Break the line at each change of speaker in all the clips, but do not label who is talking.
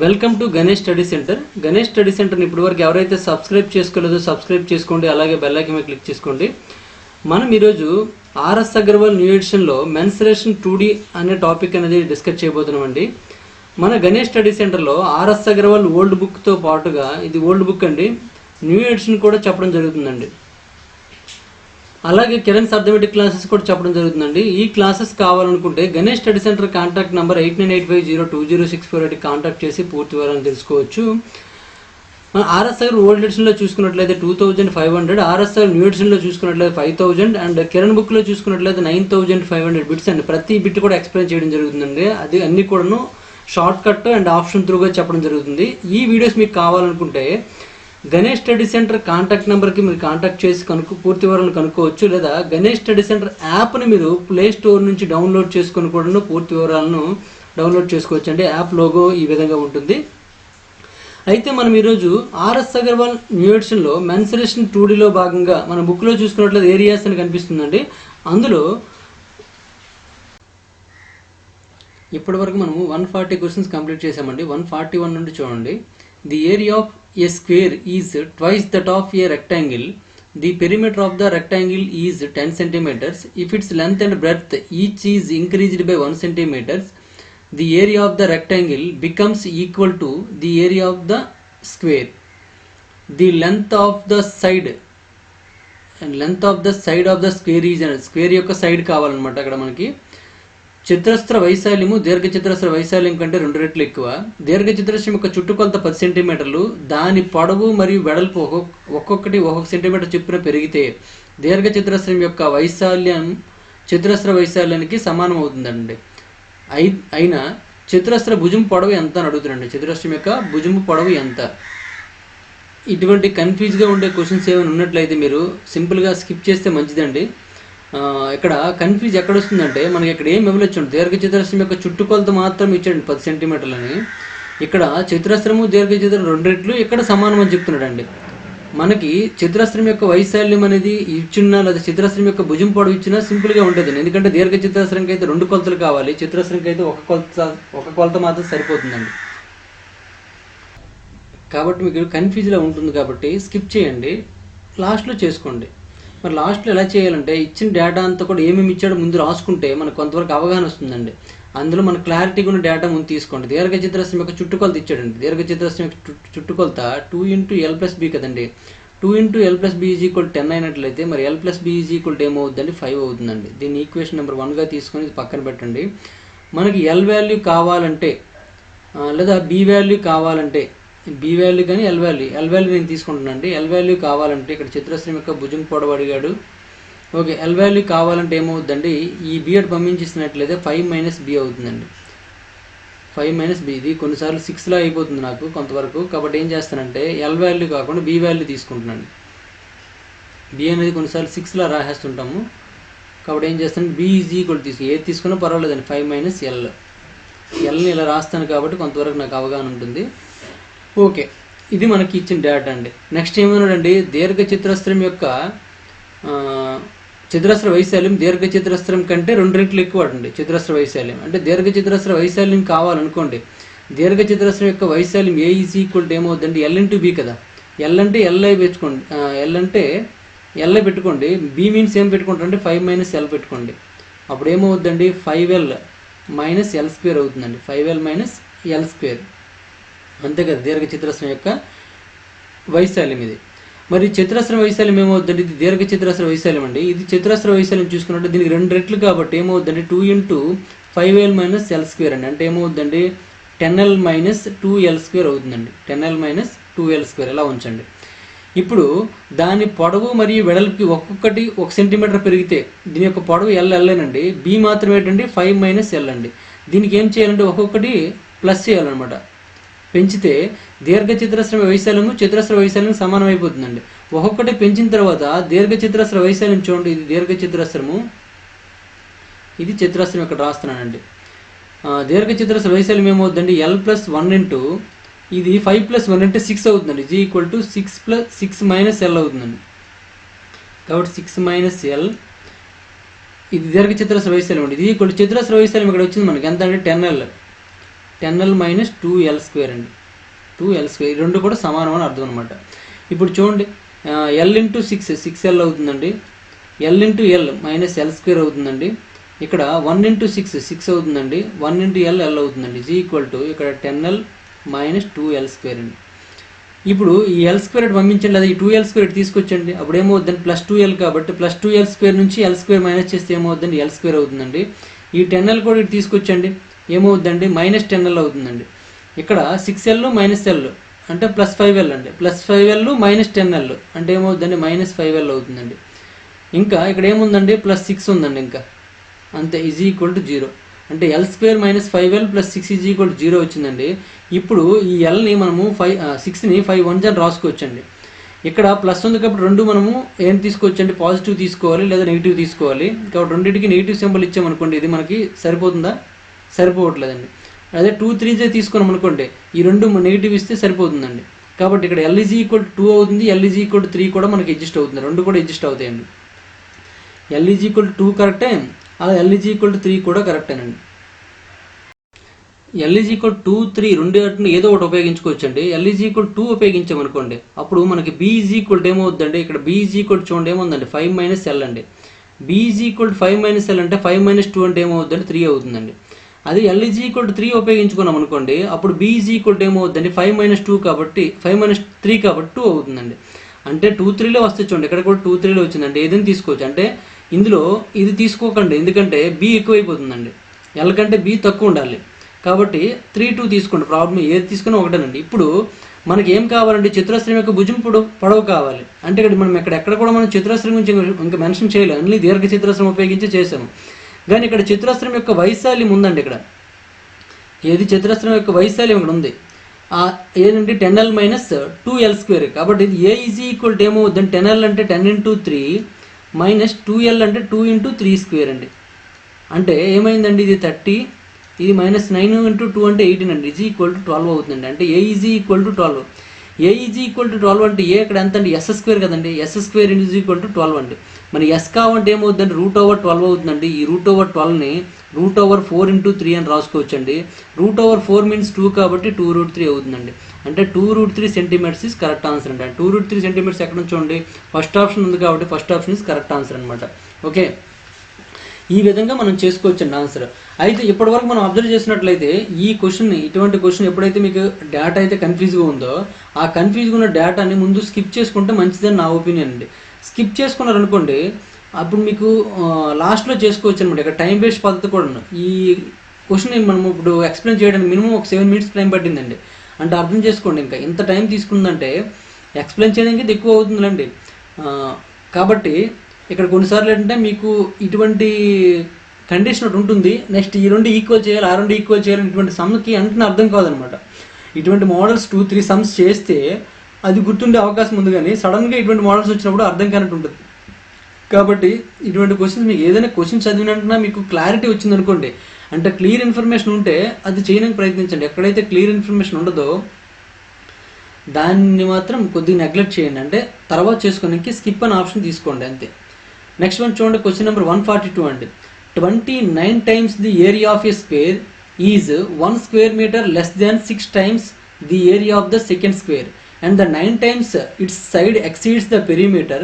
Welcome to Ganesh study centre. Ganesh study సెంటర్ని ఇప్పటివరకు ఎవరైతే సబ్స్క్రైబ్ చేసుకోలేదో సబ్స్క్రైబ్ చేసుకోండి, అలాగే బెల్ ఐకాన్ మీద క్లిక్ చేసుకోండి. మనం ఈరోజు ఆర్ఎస్ అగర్వాల్ న్యూ ఎడిషన్లో మెన్సురేషన్ 2D అనే టాపిక్ అనేది డిస్కస్ చేయబోతున్నామండి. మన గణేష్ స్టడీ సెంటర్లో ఆర్ఎస్ అగర్వాల్ ఓల్డ్ బుక్తో పాటుగా ఇది ఓల్డ్ బుక్ అండి, న్యూ ఎడిషన్ కూడా చెప్పడం జరుగుతుందండి. అలాగే కిరణ్ అర్థమెటిక్ క్లాసెస్ కూడా చెప్పడం జరుగుతుందండి. ఈ క్లాసెస్ కావాలనుకుంటే Ganesh study centre contact number 8985020648 contact చేసి పూర్తి వివరాలను తెలుసుకోవచ్చు. ఆర్ఎస్ఆర్ ఓల్డ్ ఎడిషన్లో చూసుకున్నట్లయితే 2500, ఆర్ఎస్ఆర్ న్యూ ఎడిషన్లో చూసుకున్నట్లయితే 5000 అండ్ కిరణ్ బుక్లో చూసుకున్నట్లయితే 9500 బిట్స్ అండి. ప్రతి బిట్ కూడా ఎక్స్ప్లెయిన్ చేయడం జరుగుతుందండి. అది అన్ని కూడాను షార్ట్ కట్ అండ్ ఆప్షన్ త్రూగా చెప్పడం జరుగుతుంది. ఈ వీడియోస్ మీకు కావాలనుకుంటే గణేష్ స్టడీ సెంటర్ కాంటాక్ట్ నెంబర్కి మీరు కాంటాక్ట్ చేసి పూర్తి వివరాలను కనుక్కోవచ్చు. లేదా గణేష్ స్టడీ సెంటర్ యాప్ని మీరు ప్లే స్టోర్ నుంచి డౌన్లోడ్ చేసుకొని కూడా పూర్తి వివరాలను డౌన్లోడ్ చేసుకోవచ్చు అండి. యాప్ లోగో ఈ విధంగా ఉంటుంది. అయితే మనం ఈరోజు ఆర్ఎస్ అగర్వాల్ న్యూ ఎడిషన్లో మెన్సురేషన్ 2Dలో భాగంగా మన బుక్లో చూసుకున్నట్లయితే ఏరియాస్ అని కనిపిస్తుందండి. అందులో ఇప్పటి వరకు మనము 140 క్వశ్చన్స్ కంప్లీట్ చేసామండి. 141 నుండి చూడండి. The area of a square is twice that of a rectangle. The perimeter of the rectangle is 10 centimeters. If its length and breadth each is increased by 1 centimeters, the area of the rectangle becomes equal to the area of the square. The length of the side of the square is square యొక్క side కావాలన్నమాట. అక్కడ మనకి చతురస్ర వైశాల్యము దీర్ఘ చతురస్ర వైశాల్యం కంటే 2 రెట్లు ఎక్కువ. దీర్ఘ చతురస్రం యొక్క చుట్టుకొలత 10 సెంటీమీటర్లు, దాని పొడవు మరియు వెడల్పు ఒక్కొక్క సెంటీమీటర్ చొప్పున పెరిగితే దీర్ఘ చతురస్రం యొక్క వైశాల్యం చతురస్ర వైశాల్యానికి సమానం అవుతుందండి. అయినా చతురస్ర భుజం పొడవు ఎంత అని అడుగుతుందండి. చతురస్రం యొక్క భుజం పొడవు ఎంత? ఇటువంటి కన్ఫ్యూజ్గా ఉండే క్వశ్చన్స్ ఏమైనా ఉన్నట్లయితే మీరు సింపుల్గా స్కిప్ చేస్తే మంచిదండి. ఇక్కడ కన్ఫ్యూజ్ ఎక్కడ వస్తుందంటే మనకి ఇక్కడ ఏం ఇవ్వలేదు. దీర్ఘ చతురస్రం యొక్క చుట్టుకొలత మాత్రం ఇచ్చాడండి 10 సెంటీమీటర్లని. ఇక్కడ చతురస్రము దీర్ఘ చతురం 2 రెట్లు ఇక్కడ సమానం అని చెప్తున్నాడండి. మనకి చతురస్రం యొక్క వైశాల్యం అనేది ఇచ్చినా లేదా చతురస్రం యొక్క భుజం పొడవు ఇచ్చినా సింపుల్గా ఉంటుంది. ఎందుకంటే దీర్ఘ చతురస్రంకి అయితే 2 కొలతలు కావాలి, చతురస్రంకి అయితే ఒక కొలత మాత్రం సరిపోతుందండి. కాబట్టి మీకు కన్ఫ్యూజ్లా ఉంటుంది కాబట్టి స్కిప్ చేయండి, లాస్ట్లో చేసుకోండి. మరి లాస్ట్లో ఎలా చేయాలంటే ఇచ్చిన డేటా అంతా కూడా ఏమేమి ఇచ్చాడో ముందు రాసుకుంటే మనకు కొంతవరకు అవగాహన వస్తుందండి. అందులో మన క్లారిటీగా ఉన్న డేటా ముందు తీసుకోండి. దీర్ఘ చతురస్రం యొక్క చుట్టుకొలత ఇచ్చాడండి. దీర్ఘ చతురస్రం యొక్క చుట్టుకొలత 2 × L+B కదండి. 2 × L+B = 10 అయినట్లయితే మరి L+B ఏమవుతుందండి? 5 అవుతుందండి. దీన్ని ఈక్వేషన్ నెంబర్ 1గా తీసుకొని ఇది పక్కన పెట్టండి. మనకి ఎల్ వాల్యూ కావాలంటే లేదా బి వాల్యూ కావాలంటే బి వాల్యూ కానీ ఎల్ వాల్యూ నేను తీసుకుంటున్నాను అండి. ఎల్ వాల్యూ కావాలంటే ఇక్కడ చతురస్రం యొక్క భుజం పొడవు అడిగాడు. ఓకే, ఎల్ వాల్యూ కావాలంటే ఏమవుతుందండి? ఈ బి అటు పంపించేసినట్లయితే 5 - B అవుతుందండి. 5 - B ఇది కొన్నిసార్లు 6లా అయిపోతుంది నాకు కొంతవరకు. కాబట్టి ఏం చేస్తానంటే ఎల్ వాల్యూ కాకుండా బి వాల్యూ తీసుకుంటున్నాను. బి అనేది కొన్నిసార్లు 6లా రాసేస్తుంటాము. కాబట్టి ఏం చేస్తాను, బి ఏది తీసుకున్నా పర్వాలేదండి. 5 - L ఎల్ని ఇలా రాస్తాను కాబట్టి కొంతవరకు నాకు అవగాహన ఉంటుంది. ఓకే, ఇది మనకి ఇచ్చిన డేటా అండి. నెక్స్ట్ ఏమన్నాడండి? దీర్ఘ చతురస్రం యొక్క చతురస్ర వైశాల్యం దీర్ఘ చతురస్రం కంటే 2 రెట్లు ఎక్కువ అండి. చతురస్ర వైశాల్యం అంటే దీర్ఘ చతురస్ర వైశాల్యం కావాలనుకోండి. దీర్ఘ చతురస్రం యొక్క వైశాల్యం A = ఏమవుతుందండి? L × B కదా. L అంటే LI పెట్టుకోండి, L అంటే LI పెట్టుకోండి. B మీన్స్ ఏం పెట్టుకుంటారంటే 5 - L పెట్టుకోండి. అప్పుడు ఏమవుతుందండి? 5L - L² అవుతుందండి. 5L - L². అంతే కదా దీర్ఘ చతురస్రం యొక్క వైశాల్యం ఇది. మరి చతురస్ర వైశాల్యం ఏమవుతుందండి? ఇది దీర్ఘ చతురస్ర వైశాల్యం అండి. ఇది చతురస్ర వైశాల్యం చూసుకున్నట్టు దీనికి 2 రెట్లు కాబట్టి ఏమవుతుందండి? 2 × 5L - L² అండి. అంటే ఏమవుతుందండి? 10L - 2L² అవుతుందండి. 10L - 2L². ఇలా ఉంచండి. ఇప్పుడు దాని పొడవు మరియు వెడల్పుకి ఒక్కొక్కటి 1 సెంటీమీటర్ పెరిగితే దీని యొక్క పొడవు LLనండి. బి మాత్రం ఏంటండి? 5 - L అండి. దీనికి ఏం చేయాలంటే ఒక్కొక్కటి ప్లస్ చేయాలన్నమాట. పెంచితే దీర్ఘ చతురస్ర వైశాల్యము చతురస్ర వైశాల్యం సమానం అయిపోతుందండి. ఒక్కొక్కటి పెంచిన తర్వాత దీర్ఘ చతురస్ర వైశాల్యం చూడండి. ఇది దీర్ఘ చతురస్రము, ఇది చతురస్రం ఇక్కడ రాస్తున్నానండి. దీర్ఘ చతురస్ర వైశాల్యం ఏమవుతుందండి? L+1 ఇది 5+1 అంటే 6 అవుతుందండి. G = 6 - L అవుతుందండి. కాబట్టి 6 - L ఇది దీర్ఘ చతురస్ర వైశాల్యం అండి. ఇది చతురస్ర వైశాల్యం ఇక్కడ వచ్చింది మనకి ఎంత అంటే 10L. 10L మైనస్ 2L² అండి. 2L², ఈ రెండు కూడా సమానం అని అర్థం అనమాట. ఇప్పుడు చూడండి, L ఇంటూ 6 అవుతుందండి. L into L minus L² అవుతుందండి. ఇక్కడ 1 ఇంటూ 6 అవుతుందండి. 1 ఇంటూ L అవుతుందండి. ఈజ్ ఈక్వల్ టు ఇక్కడ 10L మైనస్ 2L² అండి. ఇప్పుడు ఈ L² పంపించండి, అది ఈ 2L² తీసుకొచ్చండి. అప్పుడు ఏమవుతుందండి, ప్లస్ 2L కాబట్టి ప్లస్ 2L² నుంచి L² మైనస్ చేస్తే ఏమవుతుందండి, L² అవుతుందండి. ఈ 10L కూడా ఇటు తీసుకొచ్చండి, ఏమవుతుందండి, మైనస్ 10L అవుతుందండి. ఇక్కడ 6L మైనస్ L అంటే ప్లస్ 5L అండి. ప్లస్ 5L మైనస్ 10L అంటే ఏమవుతుందండి, మైనస్ 5L అవుతుందండి. ఇంకా ఇక్కడ ఏముందండి, ప్లస్ 6 ఉందండి. ఇంకా అంతే, ఈజ్ ఈక్వల్ టు 0. అంటే L² minus 5L plus 6 is equal to 0 వచ్చిందండి. ఇప్పుడు ఈ Lని మనము 6ని 5 1 అని రాసుకోవచ్చండి. ఇక్కడ ప్లస్ ఉంది కాబట్టి రెండు మనము ఏం తీసుకోవచ్చండి, పాజిటివ్ తీసుకోవాలి లేదా నెగిటివ్ తీసుకోవాలి. కాబట్టి రెండింటికి నెగిటివ్ సింబల్ ఇచ్చామనుకోండి, ఇది మనకి సరిపోతుందా, సరిపోవట్లేదండి. అదే 2 3 తీసుకున్నాం అనుకోండి, ఈ రెండు నెగిటివ్ ఇస్తే సరిపోతుందండి. కాబట్టి ఇక్కడ L ఈజ్ ఈక్వల్ టు 2 అవుతుంది, L ఈజ్ ఈక్వల్ టు 3 కూడా మనకి అడ్జస్ట్ అవుతుంది, రెండు కూడా అడ్జస్ట్ అవుతాయండి. L ఈజ్ ఈక్వల్ టు 2 కరెక్టే, అలా L ఈజ్ ఈక్వల్ టు 3 కూడా కరెక్టేనండి. L ఈజ్ ఈక్వల్ 2 3 రెండు ఏదో ఒకటి ఉపయోగించుకోవచ్చండి. L ఈజ్ ఈక్వల్ 2 ఉపయోగించామనుకోండి, అప్పుడు మనకి B ఈజ్ ఈక్వల్ ఏమవుతుందండి, ఇక్కడ B ఈజ్ ఈక్వల్ చూడండి ఏముందండి, 5 మైనస్ L అండి. B is equal 5 minus L అంటే 5 మైనస్ 2 అంటే ఏమవుతుందండి, 3 అవుతుందండి. అది L ఈజ్ ఈక్వల్ 3 ఉపయోగించుకున్నాం అనుకోండి, అప్పుడు B ఈజ్ ఈక్వల్ ఏమవుతుందండి, 5 మైనస్ 2 కాబట్టి 5 మైనస్ 3 కాబట్టి 2 అవుతుందండి. అంటే 2 3లో వస్తే చూడండి, ఇక్కడ కూడా 2 3లో వచ్చిందండి. ఏదైనా తీసుకోవచ్చు, అంటే ఇందులో ఇది తీసుకోకండి, ఎందుకంటే B ఎక్కువైపోతుందండి, L కంటే B తక్కువ ఉండాలి. కాబట్టి 3 2 తీసుకోండి, ప్రాబ్లం ఏది తీసుకున్నా ఒకటేనండి. ఇప్పుడు మనకి ఏం కావాలంటే చతురస్రం యొక్క భుజం పొడవు కావాలి. అంటే ఇక్కడ మనం ఎక్కడ కూడా మనం చతురస్రం గురించి ఇంకా మెన్షన్ చేయలేదు, అన్ని దీర్ఘ చతురస్రం ఉపయోగించి చేసాము. కానీ ఇక్కడ చతురస్రం యొక్క వైశాల్యం ఉందండి. ఇక్కడ ఏది చతురస్రం యొక్క వైశాల్యం ఇక్కడ ఉంది, ఏదంటే 10L మైనస్ 2L². కాబట్టి ఇది A ఈజ్ ఈక్వల్ టు ఏమవుద్దండి, 10L అంటే 10 ఇంటూ 3 మైనస్ 2L అంటే 2 ఇంటూ 3² అండి. అంటే ఏమైందండి, ఇది 30, ఇది మైనస్ 9 ఇంటూ 2 అంటే 18 అండి. ఈజ్ ఈక్వల్ టు 12 అవుతుందండి. అంటే A is equal to 12. A is equal to 12 అంటే A ఇక్కడ ఎంత అండి, S² కదండి. S² ఈజ్ ఈక్వల్ టు 12 అండి. మరి S కావంటే ఏమవుతుందండి, √12 అవుతుందండి. ఈ √12ని √4 ఇంటూ 3 అని రాసుకోవచ్చండి. √4 మీన్స్ 2 కాబట్టి 2√3 అవుతుందండి. అంటే 2√3 సెంటీమీటర్స్ ఇస్ కరెక్ట్ ఆన్సర్ అండి. 2√3 సెంటీమీటర్స్ ఎక్కడ నుంచి చూడండి, ఫస్ట్ ఆప్షన్ ఉంది కాబట్టి first option is correct answer అనమాట. ఓకే, ఈ విధంగా మనం చేసుకోవచ్చండి ఆన్సర్. అయితే ఇప్పటివరకు మనం అబ్జర్వ్ చేసినట్లయితే ఈ క్వశ్చన్ని, ఇటువంటి క్వశ్చన్ ఎప్పుడైతే మీకు డేటా అయితే కన్ఫ్యూజ్గా ఉందో, ఆ కన్ఫ్యూజ్గా ఉన్న డేటాని ముందు స్కిప్ చేసుకుంటే మంచిదని నా ఒపీనియన్ అండి. స్కిప్ చేసుకున్నారనుకోండి, అప్పుడు మీకు లాస్ట్లో చేసుకోవచ్చు అనమాట. ఇక్కడ టైం వేస్ట్ పద్ధతి కూడా. ఈ క్వశ్చన్ మనం ఇప్పుడు ఎక్స్ప్లెయిన్ చేయడానికి మినిమం ఒక 7 minutes టైం పట్టిందండి. అంటే అర్థం చేసుకోండి, ఇంకా ఇంత టైం తీసుకుందంటే ఎక్స్ప్లెయిన్ చేయడానికి ఎక్కువ అవుతుందండి. కాబట్టి ఇక్కడ కొన్నిసార్లు ఏంటంటే మీకు ఇటువంటి కండిషన్ ఒకటి ఉంటుంది, నెక్స్ట్ ఈ రెండు ఈక్వల్ చేయాలి, ఆ రెండు ఈక్వల్ చేయాలి, ఇటువంటి సమ్కి అంటే అర్థం కాదనమాట. ఇటువంటి మోడల్స్ 2 3 సమ్స్ చేస్తే అది గుర్తుండే అవకాశం ఉంది, కానీ సడన్గా ఇటువంటి మోడల్స్ వచ్చినప్పుడు అర్థం కానట్టు ఉంటుంది. కాబట్టి ఇటువంటి క్వశ్చన్స్ మీకు ఏదైనా క్వశ్చన్ చదివినట్టున్నా మీకు క్లారిటీ వచ్చిందనుకోండి, అంటే క్లియర్ ఇన్ఫర్మేషన్ ఉంటే అది చేయడానికి ప్రయత్నించండి. ఎక్కడైతే క్లియర్ ఇన్ఫర్మేషన్ ఉండదో దాన్ని మాత్రం కొద్దిగా నెగ్లెక్ట్ చేయండి, అంటే తర్వాత చేసుకోవడానికి స్కిప్ అనే ఆప్షన్ తీసుకోండి అంతే. నెక్స్ట్ వన్ చూడండి, క్వశ్చన్ నెంబర్ 142 అండి. 29 times the area of a square is 1 square meter less than 6 times the area of the second square, and the 9 times its side exceeds the perimeter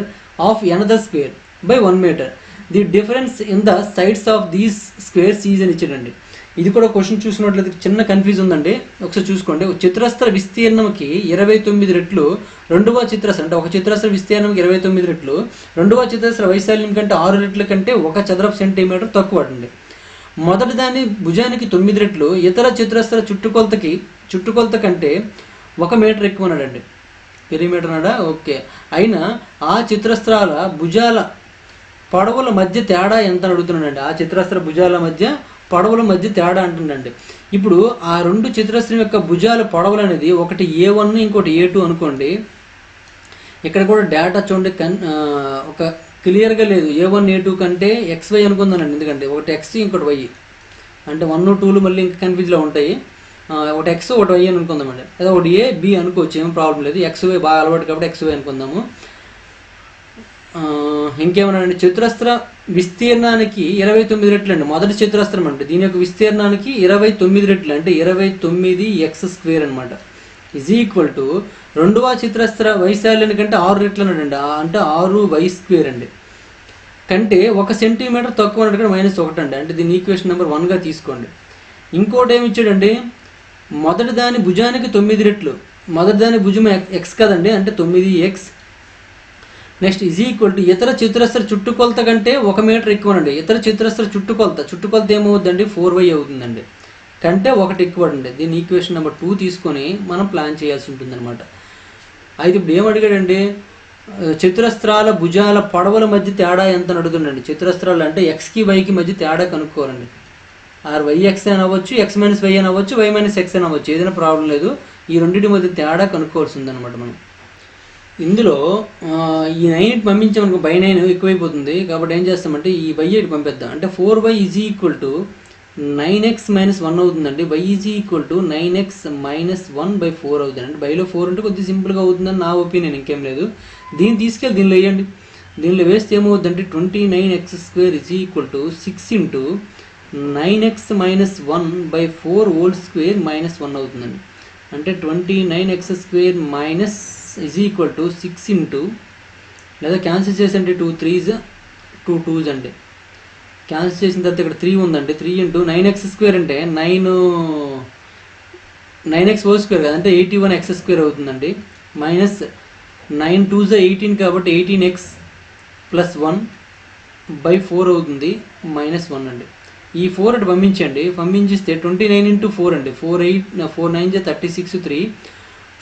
of another square by 1 meter. The difference in the sides of these squares is అని ఇచ్చాడండి. ఇది కూడా question చూసినట్లయితే చిన్న confuse ఉందండి, ఒకసారి చూసుకోండి. చతురస్ర విస్తీర్ణంకి 29 రెట్లు రెండవ చతురస్రం, అంటే ఒక చతురస్ర విస్తీర్ణంకి 29 రెట్లు రెండవ చతురస్ర వైశాల్యం కంటే 6 రెట్ల కంటే 1 చదరపు సెంటీమీటర్ తక్కువ అండి. మొదటి దాని భుజానికి 9 రెట్లు ఇతర చతురస్ర చుట్టుకొలత కంటే 1 మీటర్ ఎక్కువ అన్నాడండి. పెరిమీటర్ అన్నాడా, ఓకే. అయినా ఆ చతురస్రాల భుజాల పొడవుల మధ్య తేడా ఎంత అని అడుగుతున్నాడండి. ఆ చతురస్ర భుజాల మధ్య పొడవుల మధ్య తేడా అంటుండండి. ఇప్పుడు ఆ రెండు చతురస్రం యొక్క భుజాల పొడవులు అనేది ఒకటి A1 ఇంకోటి A2 అనుకోండి. ఇక్కడ కూడా డేటా చూడండి ఒక క్లియర్గా లేదు. A1 A2 కంటే XY అనుకుందానండి, ఎందుకంటే ఒకటి X ఇంకోటి Y, అంటే 1 2 మళ్ళీ ఇంకా కన్ఫ్యూజ్లో ఉంటాయి. ఒకటి X ఒకటి Y అని అనుకుందామండి, అదే ఒకటి A B అనుకోవచ్చు, ఏం ప్రాబ్లం లేదు. XY బాగా అలవాటు కాబట్టి XY అనుకుందాము. ఇంకేమన్నాడండి, చతురస్ర విస్తీర్ణానికి 29 రెట్లు అండి. మొదటి చతురస్రం అంటే దీని యొక్క విస్తీర్ణానికి 29 రెట్లు అంటే 29x² అనమాట. ఈజ్ ఈక్వల్ టు రెండవ చతురస్ర వైశాల్యాన్ని కంటే 6 రెట్లు అన్నాడండి. అంటే 6y² అండి. కంటే 1 సెంటీమీటర్ తక్కువ అన్నట్టు -1 అండి. అంటే దీని ఈక్వేషన్ నెంబర్ 1గా తీసుకోండి. ఇంకోటి ఏమి ఇచ్చాడండి, మొదటి దాని భుజానికి 9 రెట్లు. మొదటి దాని భుజం x కదండి, అంటే 9x. Next is equal to ఇతర చతురస్ర చుట్టుకొలత కంటే 1 మీటర్ ఎక్కువనండి. ఇతర చతురస్ర చుట్టుకొలత ఏమవుతుందండి, 4y అవుతుందండి. కంటే 1 ఎక్కువ అండి. దీని ఈక్వేషన్ నెంబర్ 2 తీసుకొని మనం ప్లాన్ చేయాల్సి ఉంటుంది అనమాట. అయితే ఇప్పుడు ఏం అడిగాడండి, చతురస్రాల భుజాల పొడవుల మధ్య తేడా ఎంత అని అడుగుతుండండి. చతురస్రాలు అంటే ఎక్స్కి వైకి మధ్య తేడా కనుక్కోవాలండి. ఆర్ వైఎక్స్ అని అవ్వచ్చు, x-y అని అవ్వచ్చు, y-x అని అవ్వచ్చు, ఏదైనా ప్రాబ్లం లేదు. ఈ రెండింటి మధ్య తేడా కనుక్కోవాల్సి ఉందన్నమాట. మనం ఇందులో ఈ 9 పంపించామనుకో బై 9 ఎక్కువైపోతుంది. కాబట్టి ఏం చేస్తామంటే ఈ y ఇటు పంపిద్దాం. అంటే 4y is equal to 9x - 1 అవుతుందండి. y is equal to 9x - 1/4 అవుతుందండి. బైలో 4 ఉంటే కొద్దిగా సింపుల్గా అవుతుందని నా ఒపీనియన్, ఇంకేం లేదు. దీన్ని తీసుకెళ్ళి దీనిలో వేయండి. దీనిలో వేస్తే ఏమవుతుందంటే 29x² is equal to 6 × 9x - 1/4² -1 అవుతుందండి. అంటే 29x² ఈజ్ ఈక్వల్ టు 6 లేదా క్యాన్సిల్ చేసండి 2 3s 2 2s అండి. క్యాన్సిల్ చేసిన తర్వాత ఇక్కడ 3 ఉందండి. 3 × 9x² అంటే 9x² కదా, అంటే 81x² అవుతుందండి. మైనస్ 9 2s 18 కాబట్టి 18x + 1/4 అవుతుంది, -1 అండి. ఈ 4 అటు పంపించండి. పంపించిస్తే 29 × 4 అండి. 4 9 36 3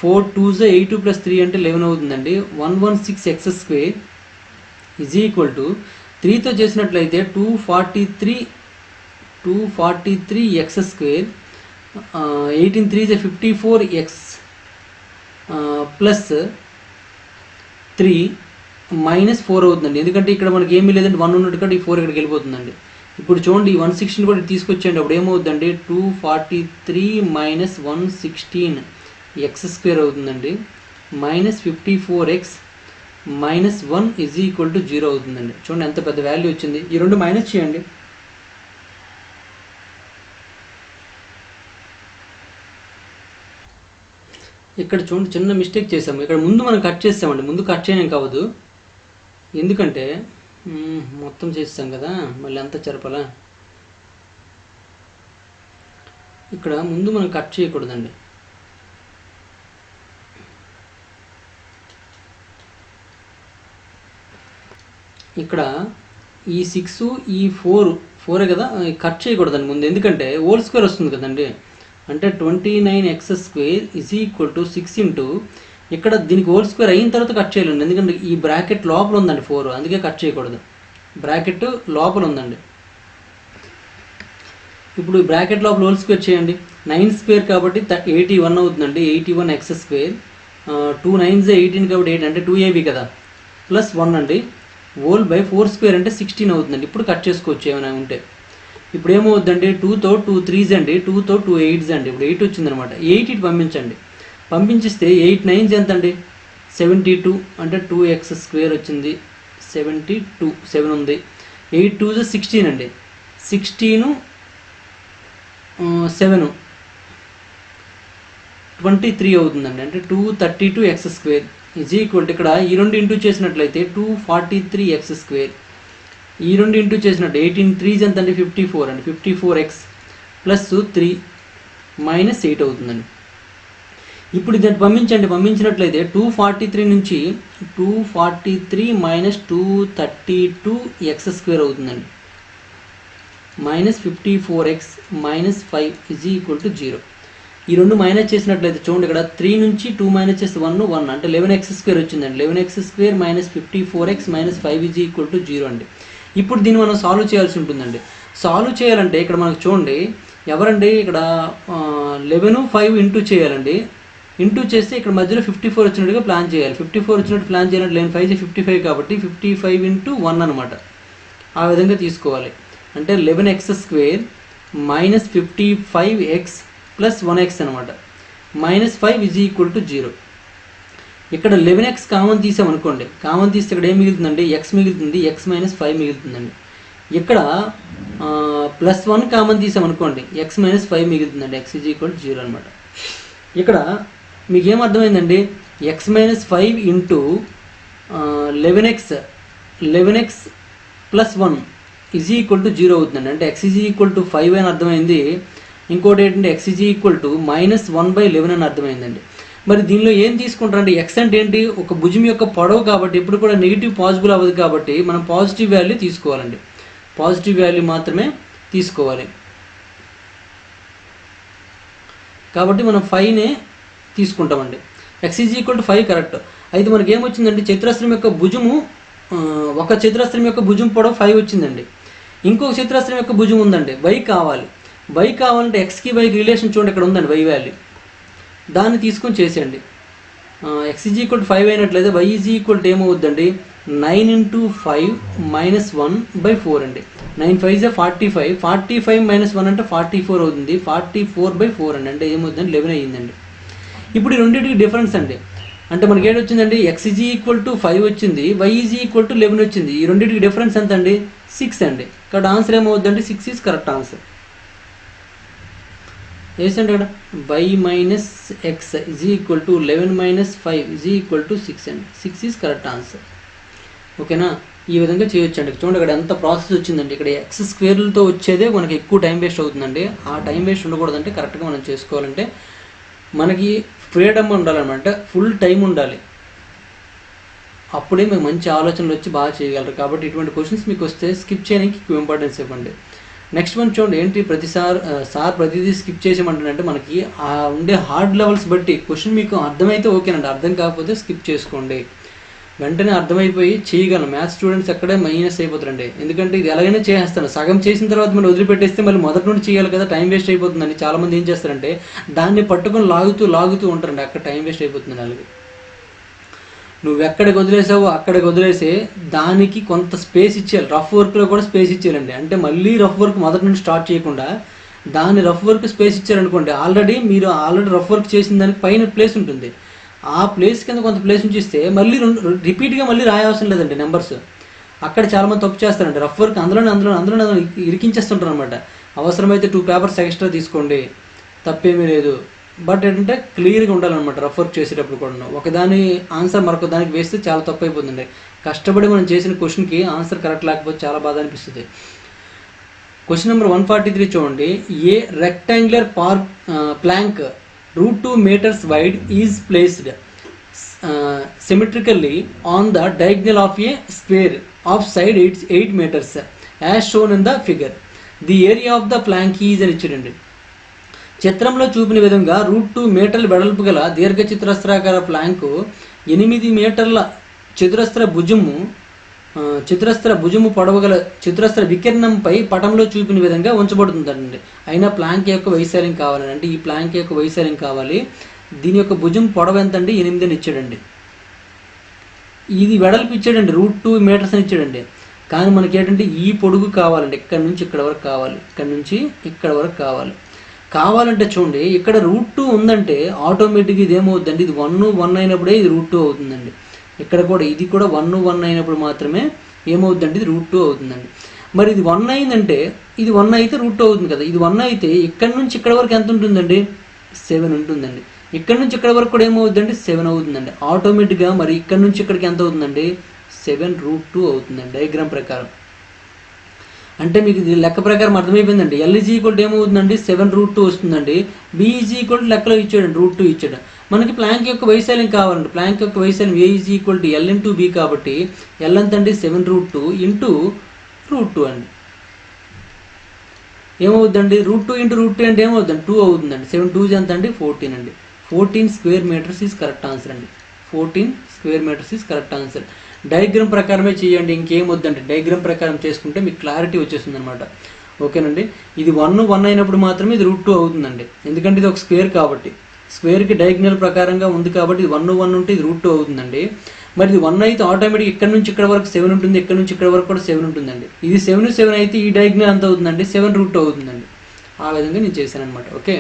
4 2s 8 + 3 అంటే 11 అవుతుందండి. 116x² ఈజ్ ఈక్వల్ టు 3తో చేసినట్లయితే 243x², 18 3 54x ప్లస్ 3 -4 అవుతుందండి. ఎందుకంటే ఇక్కడ మనకి ఏమీ లేదంటే 1 ఉన్నట్టు కంటే ఈ 4 ఇక్కడికి వెళ్ళిపోతుందండి. ఇప్పుడు చూడండి ఈ 116 కూడా తీసుకొచ్చేయండి. అప్పుడు ఏమవుతుందండి 243 - 116x² అవుతుందండి. -54x - 1 ఈజ్ ఈక్వల్ టు 0 అవుతుందండి. చూడండి ఎంత పెద్ద వాల్యూ వచ్చింది. ఈ రెండు మైనస్ చేయండి. ఇక్కడ చూడండి చిన్న మిస్టేక్ చేసాము. ఇక్కడ ముందు మనం కట్ చేసామండి. ముందు కట్ చేయడం కావద్దు, ఎందుకంటే మొత్తం చేస్తాం కదా, మళ్ళీ అంతా చెరపాలా. ఇక్కడ ముందు మనం కట్ చేయకూడదండి. ఇక్కడ ఈ 6 ఈ 4 కదా, కట్ చేయకూడదండి ముందు, ఎందుకంటే హోల్ స్క్వేర్ వస్తుంది కదండి. అంటే 29x² ఈజ్ ఈక్వల్ టు 6 ఇక్కడ దీనికి హోల్ స్క్వేర్ అయిన తర్వాత కట్ చేయాలండి. ఎందుకంటే ఈ బ్రాకెట్ లోపల ఉందండి 4, అందుకే కట్ చేయకూడదు. బ్రాకెట్ లోపల ఉందండి. ఇప్పుడు బ్రాకెట్ లోపల హోల్ స్క్వేర్ చేయండి. 9² కాబట్టి 81 అవుతుందండి. 81x², 2 9s 18 కాబట్టి 8 అంటే 2ab కదా, ప్లస్ 1 అండి. హోల్ బై 4² అంటే 16 అవుతుందండి. ఇప్పుడు కట్ చేసుకోవచ్చు ఏమైనా ఉంటే. ఇప్పుడు ఏమవుతుందండి 2తో 2 3s అండి, 2తో 2 8s అండి. ఇప్పుడు 8 వచ్చిందనమాట. 8 ఇటు పంపించండి. పంపించిస్తే 8 9s ఎంత అండి, 72 అంటే 2x² వచ్చింది. 72 7 ఉంది. 8 2s 16 అండి. 16 7 23 అవుతుందండి. అంటే 232x² ఈజ్ ఈక్వల్ టు ఇక్కడ ఈ రెండు ఇంటూ చేసినట్లయితే 243x², ఈ రెండు ఇంటూ చేసినట్టు 18 3s ఎంత అండి 54 అండి. 54x ప్లస్ 3 -8 అవుతుందండి. ఇప్పుడు దీన్ని పంపించండి. పంపించినట్లయితే 243 నుంచి 243 - 232x² అవుతుందండి. -54x - 5 is equal to 0. ఈ రెండు మైనస్ చేసినట్లయితే చూడండి ఇక్కడ 3 నుంచి 2 మైనస్ చేస్తే 1 అంటే 11x² వచ్చిందండి. 11x² -54x - 5 is equal to 0 అండి. ఇప్పుడు దీన్ని మనం సాల్వ్ చేయాల్సి ఉంటుందండి. సాల్వ్ చేయాలంటే ఇక్కడ మనకు చూడండి ఎవరండి, ఇక్కడ 11 5 ఇంటూ చేయాలండి. ఇంటూ చేస్తే ఇక్కడ మధ్యలో 54 వచ్చినట్టుగా ప్లాన్ చేయాలి. 54 వచ్చినట్టు ప్లాన్ చేయాలంటే 11 5 55 కాబట్టి 55 × 1 అనమాట. ఆ విధంగా తీసుకోవాలి. అంటే 11x² -55x ప్లస్ 1x అనమాట. -5 ఈజ్ ఈక్వల్ టు 0. ఇక్కడ 11x కామన్ తీసామనుకోండి. కామన్ తీస్తే ఇక్కడ ఏం మిగులుతుందండి, x మిగులుతుంది. x - 5 మిగులుతుందండి. ఇక్కడ +1 కామన్ తీసామనుకోండి, x - 5 మిగులుతుందండి, x = 0 అనమాట. ఇక్కడ మీకు ఏమర్థమైందండి, x - 5 ఇంటూ 11x + 1 = 0 అవుతుందండి. అంటే x = 5 అని అర్థమైంది. ఇంకోటి ఏంటంటే x -1/11 అని అర్థమైందండి. మరి దీనిలో ఏం తీసుకుంటారంటే, ఎక్స్ అంటే ఏంటి, ఒక భుజం యొక్క పొడవు కాబట్టి ఎప్పుడు కూడా నెగిటివ్ పాజిబుల్ అవ్వదు కాబట్టి మనం పాజిటివ్ వాల్యూ తీసుకోవాలండి, పాజిటివ్ వాల్యూ మాత్రమే తీసుకోవాలి. కాబట్టి మనం 5నే తీసుకుంటామండి. x = 5 correct. అయితే మనకి ఏమొచ్చిందంటే, చతురస్రం యొక్క భుజము, ఒక చతురస్రం యొక్క భుజం పొడవు 5 వచ్చిందండి. ఇంకొక చతురస్రం యొక్క భుజం ఉందండి, y కావాలి. y కావాలంటే xకి yకి రిలేషన్ చూడండి, ఇక్కడ ఉందండి y వాల్యూ, దాన్ని తీసుకొని చేసేయండి. x = 5 అయినట్లయితే y = ఏమవుద్దండి, 9 × 5 - 1/4 అండి. 9 5 = 45, 45 - 1 అంటే 44 అవుతుంది, 44/4 అండి. అంటే ఏమవుతుందండి, 11 అయ్యిందండి. ఇప్పుడు ఈ రెండింటికి డిఫరెన్స్ అండి, అంటే మనకి ఏంటి వచ్చిందండి, x = 5 వచ్చింది, y = 11 వచ్చింది. ఈ రెండింటికి డిఫరెన్స్ ఎంత అండి, 6 అండి. కాబట్టి ఆన్సర్ ఏమవుద్దండి, 6 ఈజ్ కరెక్ట్ ఆన్సర్. వేసండి ఇక్కడ y - x = 11 - 5 = 6 అండి. 6 ఈజ్ కరెక్ట్ ఆన్సర్. ఓకేనా, ఈ విధంగా చేయొచ్చు అండి. చూడండి ఇక్కడ ఎంత ప్రాసెస్ వచ్చిందండి. ఇక్కడ x² వచ్చేదే మనకి ఎక్కువ టైం వేస్ట్ అవుతుందండి. ఆ టైం వేస్ట్ ఉండకూడదంటే కరెక్ట్గా మనం చేసుకోవాలంటే మనకి ఫ్రీడమ్ ఉండాలన్నమాట, ఫుల్ టైం ఉండాలి, అప్పుడే మీకు మంచి ఆలోచనలు వచ్చి బాగా చేయగలరు. కాబట్టి ఇటువంటి క్వశ్చన్స్ మీకు వస్తే స్కిప్ చేయడానికి ఎక్కువ ఇంపార్టెన్స్ ఇవ్వండి. నెక్స్ట్ వన్ చూడండి, ఏంటి సార్ ప్రతిదీ స్కిప్ చేసామంటే మనకి ఆ ఉండే హార్డ్ లెవెల్స్ బట్టి క్వశ్చన్ మీకు అర్థమైతే ఓకేనండి, అర్థం కాకపోతే స్కిప్ చేసుకోండి. వెంటనే అర్థమైపోయి చేయగలను. మ్యాథ్స్ స్టూడెంట్స్ అక్కడే మైనస్ అయిపోతారండి, ఎందుకంటే ఇది ఎలాగైనా చేసేస్తాను, సగం చేసిన తర్వాత మనం వదిలిపెట్టేస్తే మళ్ళీ మొదటి నుండి చేయాలి కదా, టైం వేస్ట్ అయిపోతుందండి. చాలామంది ఏం చేస్తారంటే దాన్ని పట్టుకొని లాగుతూ ఉంటారండి, అక్కడ టైం వేస్ట్ అయిపోతుంది వాళ్ళకి. నువ్వు ఎక్కడికి వదిలేసావో అక్కడికి వదిలేసే, దానికి కొంత స్పేస్ ఇచ్చేయాలి, రఫ్ వర్క్లో కూడా స్పేస్ ఇచ్చేయాలండి. అంటే మళ్ళీ రఫ్ వర్క్ మొదటి నుండి స్టార్ట్ చేయకుండా దాన్ని రఫ్ వర్క్ స్పేస్ ఇచ్చారనుకోండి, మీరు ఆల్రెడీ రఫ్ వర్క్ చేసిన దానికి పైన ప్లేస్ ఉంటుంది, ఆ ప్లేస్ కింద కొంత ప్లేస్ ఉంచిస్తే మళ్ళీ రిపీట్గా మళ్ళీ రాయవసరం లేదండి నెంబర్స్. అక్కడ చాలామంది తప్పు చేస్తారండి, రఫ్ వర్క్ అందులో ఇరికించేస్తుంటారు అనమాట. అవసరమైతే 2 పేపర్స్ ఎక్స్ట్రా తీసుకోండి, తప్పేమీ లేదు. బట్ ఏంటంటే క్లియర్గా ఉండాలన్నమాట రఫ్ వర్క్ చేసేటప్పుడు కూడా. ఒకదాని ఆన్సర్ మరొక దానికి వేస్తే చాలా తప్పు అయిపోతుంది. కష్టపడి మనం చేసిన క్వశ్చన్కి ఆన్సర్ కరెక్ట్ లేకపోతే చాలా బాధ అనిపిస్తుంది. క్వశ్చన్ నెంబర్ 143 చూడండి. A rectangular plank √2 meters wide is placed symmetrically on the diagonal of a square of side 8 meters as shown in the figure. The area of the plank is అని ఇచ్చాడండి. చిత్రంలో చూపిన విధంగా √2 మీటర్ల వెడల్పు గల దీర్ఘ చతురస్రాకార ప్లాంకు 8 మీటర్ల చతురస్ర భుజము పొడవుగల చతురస్ర వికర్ణంపై పటంలో చూపిన విధంగా ఉంచబడుతుందండి. అయినా ప్లాంక్ యొక్క వైశాల్యం కావాలండి, అంటే ఈ ప్లాంక్ యొక్క వైశాల్యం కావాలి. దీని యొక్క భుజం పొడవు ఎంత అండి, 8 అని ఇచ్చాడండి. ఇది వెడల్పు ఇచ్చాడండి, √2 meters అని ఇచ్చాడండి. కానీ మనకి ఏంటంటే ఈ పొడుగు కావాలండి, ఇక్కడ నుంచి ఇక్కడ వరకు కావాలి, ఇక్కడ నుంచి ఇక్కడ వరకు కావాలంటే చూడండి, ఇక్కడ √2 ఉందంటే ఆటోమేటిక్గా ఇది ఏమవుతుందండి, ఇది 1 అయినప్పుడే ఇది √2 అవుతుందండి. ఇక్కడ కూడా ఇది కూడా 1 అయినప్పుడు మాత్రమే ఏమవుతుందండి, ఇది √2 అవుతుందండి. మరి ఇది 1 అయిందంటే ఇది 1 అయితే √2 అవుతుంది కదా. ఇది 1 అయితే ఇక్కడ నుంచి ఇక్కడ వరకు ఎంత ఉంటుందండి, 7 ఉంటుందండి. ఇక్కడ నుంచి ఇక్కడ వరకు కూడా ఏమవుతుందండి, 7 అవుతుందండి ఆటోమేటిక్గా. మరి ఇక్కడ నుంచి ఇక్కడికి ఎంత అవుతుందండి, 7√2 అవుతుందండి డయాగ్రామ్ ప్రకారం. అంటే మీకు ఇది లెక్క ప్రకారం అర్థమైపోయిందండి. L = ఏమవుతుందండి, 7√2 వస్తుందండి. B = లెక్కలో ఇచ్చాడండి, √2 ఇచ్చాడు. మనకి ప్లాంక్ యొక్క వైశాల్యం కావాలండి. ప్లాంక్ యొక్క వైశాల్యం A = L × B కాబట్టి L ఎంత అండి, 7√2 × √2 అండి. ఏమవుతుందండి, √2 × √2 అంటే ఏమవుతుందండి, 2 అవుతుందండి. 7 2 ఎంత అండి, 14 అండి. 14 square meters is correct answer అండి. 14 square meters is correct answer. Diagram ప్రకారమే చేయండి, ఇంకేం వద్దండి. డయాగ్రామ్ ప్రకారం చేసుకుంటే మీకు క్లారిటీ వచ్చేస్తుంది అనమాట. ఓకేనండి. ఇది 1 అయినప్పుడు మాత్రమే ఇది √2 అవుతుందండి, ఎందుకంటే ఇది ఒక స్క్వేర్ కాబట్టి. స్క్వేర్కి డయాగ్నల్ ప్రకారంగా ఉంది కాబట్టి ఇది 1 ఉంటే ఇది √2 అవుతుందండి. మరి ఇది 1 అయితే ఆటోమేటిక్ ఇక్కడ నుంచి ఇక్కడ వరకు 7 ఉంటుంది, ఇక్కడ నుంచి ఇక్కడ వరకు కూడా 7 ఉంటుందండి. ఇది 7 అయితే ఈ డయాగ్నల్ ఎంత అవుతుందండి, 7√2 అవుతుందండి. ఆ విధంగా నేను చేశాను అనమాట. ఓకే,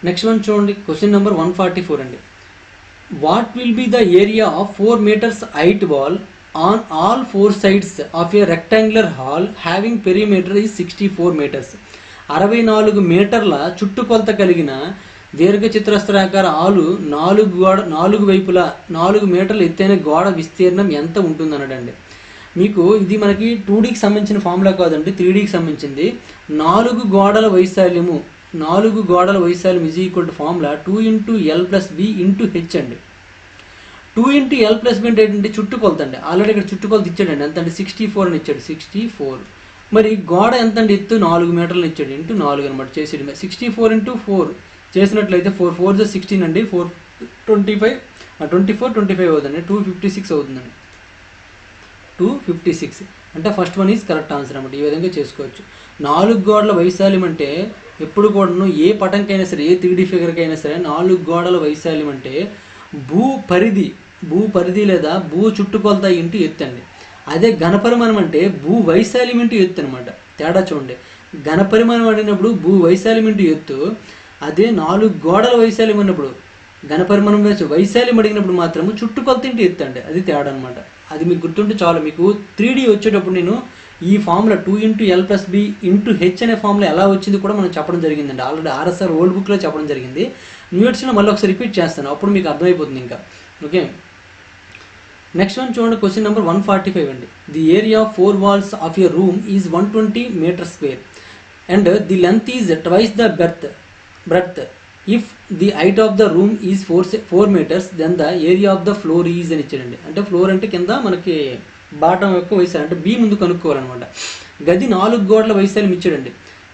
నెక్స్ట్ వన్ చూడండి. క్వశ్చన్ నెంబర్ 144 అండి. what will be the area of 4 meters height wall on all 4 sides of a rectangular hall having perimeter is 64 meters. 64 మీటర్ల చుట్టుకొలత కలిగిన దీర్ఘచతురస్రాకార హాలు 4 వైపులా 4 మీటర్ల ఎత్తైన గోడ విస్తీర్ణం ఎంత ఉంటుంది అన్నాడండి. మీకు ఇది మనకి 2Dకి సంబంధించిన ఫార్ములా కాదండి, 3Dకి సంబంధించింది. 4 గోడల వైశాల్యము is equal to formula 2 × L + B × H అండి. 2 × L + B అంటే ఏంటంటే చుట్టుకొలత అండి. ఆల్రెడీ ఇక్కడ చుట్టుకొలత ఇచ్చాడండి. ఎంత అంటే 64 అని ఇచ్చాడు, 64. మరి గోడ ఎంత అండి, ఎత్తు 4 మీటర్లు ఇచ్చాడు, ఇంటూ 4 అనమాట చేసేది. 64 × 4 చేసినట్లయితే 4 4 = 16 అండి, 4 24 25 అవుతుందండి, 256 అవుతుందండి, 256. అంటే first one is correct answer అనమాట. ఈ విధంగా చేసుకోవచ్చు. 4 గోడల వైశాల్యం అంటే ఎప్పుడు కూడాను ఏ పటంకైనా సరే, ఏ 3D ఫిగర్కైనా సరే 4 గోడల వైశాల్యం అంటే భూ పరిధి లేదా భూ చుట్టుకొలత ఇంటూ ఎత్తు అండి. అదే ఘనపరిమాణం అంటే భూ వైశాల్యం ఇంటూ ఎత్తు అనమాట. తేడా చూడండి, ఘనపరిమాణం అడిగినప్పుడు భూ వైశాల్యం ఇంటూ ఎత్తు, అదే 4 గోడల వైశాల్యం అన్నప్పుడు ఘనపరిమాణం వైశాల్యం అడిగినప్పుడు మాత్రము చుట్టుకొలత ఇంటూ ఎత్తు అండి. అది తేడా అనమాట. అది మీకు గుర్తుంటే చాలు. మీకు 3D వచ్చేటప్పుడు నేను ఈ ఫార్ములా 2 × L + B × H అనే ఫార్ములా ఎలా వచ్చింది కూడా మనం చెప్పడం జరిగిందండి. ఆల్రెడీ RSR ఓల్డ్ బుక్లో చెప్పడం జరిగింది. న్యూ ఎడిషన్లో మళ్ళీ ఒకసారి రిపీట్ చేస్తాను, అప్పుడు మీకు అర్థమైపోతుంది ఇంకా. ఓకే, నెక్స్ట్ వన్ చూడండి. క్వశ్చన్ నెంబర్ 145 అండి. The area of 4 walls of a room is 120 m² and the length is twice the breadth. If the height of the room is 4 meters then the area of the floor is అని ఇచ్చాడండి. అంటే floor అంటే కింద మనకి bottom యొక్క వైశాల్యం, అంటే B ముందు కనుక్కోవాలన్నమాట. గది 4 గోడల వైశాల్యం ఇచ్చాడండి.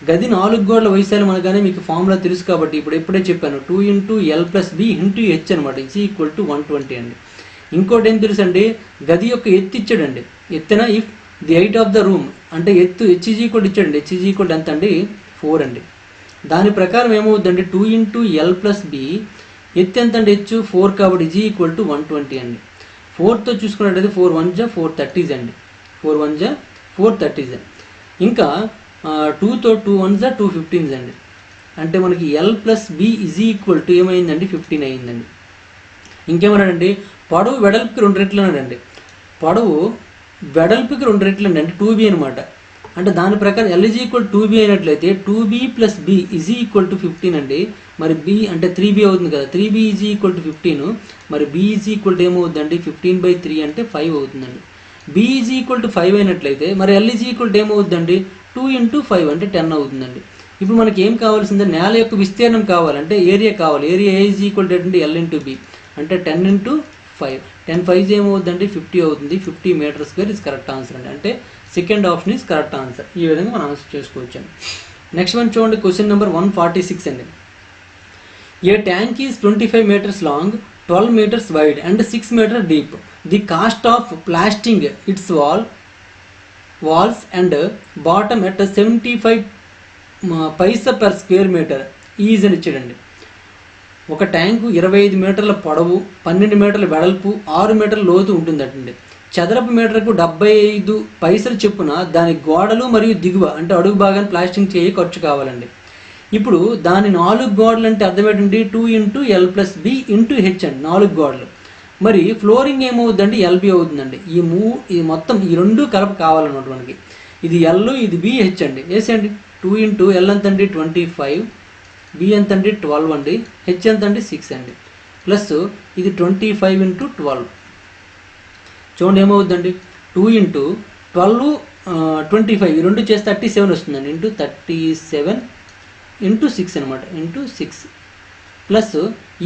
గది 4 గోడల వైశాల్యం అనగానే మీకు ఫార్ములా తెలుసు కాబట్టి ఇప్పుడే చెప్పాను, 2 × L + B × H అనమాట, ఈజ్ ఈక్వల్ టు 120 అండి. ఇంకోటి ఏం తెలుసు అండి, గది యొక్క ఎత్తు ఇచ్చాడండి. ఎత్తైనా if the height of the room అంటే ఎత్తు H ఈజ్ ఈక్వల్ ఇచ్చాడండి. H ఈజ్ ఈక్వల్ ఎంత అండి, 4 అండి. దాని ప్రకారం ఏమవుతుందండి, 2 × L + B ఎత్తు ఎంత అండి, H 4 కాబట్టి ఈజ్ ఈక్వల్ టు 120 అండి. 4తో చూసుకున్నట్టయితే 4 1 = 430 అండి, 4 1 = 430. ఇంకా 2తో 2 1 = 215 అండి. అంటే మనకి L + B is equal to ఏమైందండి, 15 అయిందండి. ఇంకేమన్నాడండి, పొడవు వెడల్పుకి 2 రెట్లు అన్నాడండి. పొడవు వెడల్పుకి 2 రెట్లు అండి, అంటే 2B అనమాట. అంటే దాని ప్రకారం L ఈజ్ ఈక్వల్ 2B అయినట్లయితే 2B + B is equal to 15 అండి. మరి B అంటే 3B అవుతుంది కదా, 3B ఈజ్ ఈక్వల్ టు 15. మరి B ఈజ్ ఈక్వల్ టు ఏమవుతుందండి, 15/3 అంటే 5 అవుతుందండి. B ఈజ్ ఈక్వల్ టు 5 అయినట్లయితే మరి L ఈజ్ ఈక్వల్ టు ఏమవుతుందండి, 2 × 5 అంటే 10 అవుతుందండి. ఇప్పుడు మనకి ఏం కావాల్సిందే, నేల యొక్క విస్తీర్ణం కావాలంటే ఏరియా కావాలి. ఏరియా ఈజ్ ఈక్వల్ టు ఏంటంటే L × B అంటే 10 × 5, 10 5 ఏమవుతుందండి, 50 అవుతుంది. 50 m² ఇస్ కరెక్ట్ ఆన్సర్ అండి. అంటే second option is correct answer. ఈ విధంగా మనం ఆన్సర్ చేసుకోవచ్చు. నెక్స్ట్ వన్ చూడండి. క్వశ్చన్ నెంబర్ 146 అండి. A tank is 25 meters long, 12 meters wide and 6 meters deep. The cost of plastering its walls and bottom at 75 paisa per square meter is అని ఇచ్చాడండి. ఒక tank 25 మీటర్ల పొడవు, 12 మీటర్ల వెడల్పు, 6 మీటర్ల లోతు ఉంటుందటండి. చదరపు మీటర్కు 75 పైసలు చొప్పున దాని గోడలు మరియు దిగువ అంటే అడుగు భాగాన్ని ప్లాస్టింగ్ చేయి ఖర్చు కావాలండి. ఇప్పుడు దాని 4 గోడలు అంటే అర్థం ఏంటండి, 2 × L + B × H అండి, 4 గోడలు. మరి ఫ్లోరింగ్ ఏమవుతుందండి, LB అవుతుందండి. ఈ మొత్తం ఈ 2 కలప కావాలన్నమాట మనకి. ఇది L, ఇది B, H అండి. వేసేయండి. 2 × L ఎంత అండి, 25, B ఎంత అండి, 12 అండి, H ఎంత అండి, 6 అండి, ప్లస్ ఇది 25 × 12. చూడండి ఏమవుతుందండి, 2 × 12 25 ఈ 2 చేస్తే 37 వస్తుందండి, ఇంటూ 37 × 6 అనమాట, ఇంటూ 6 ప్లస్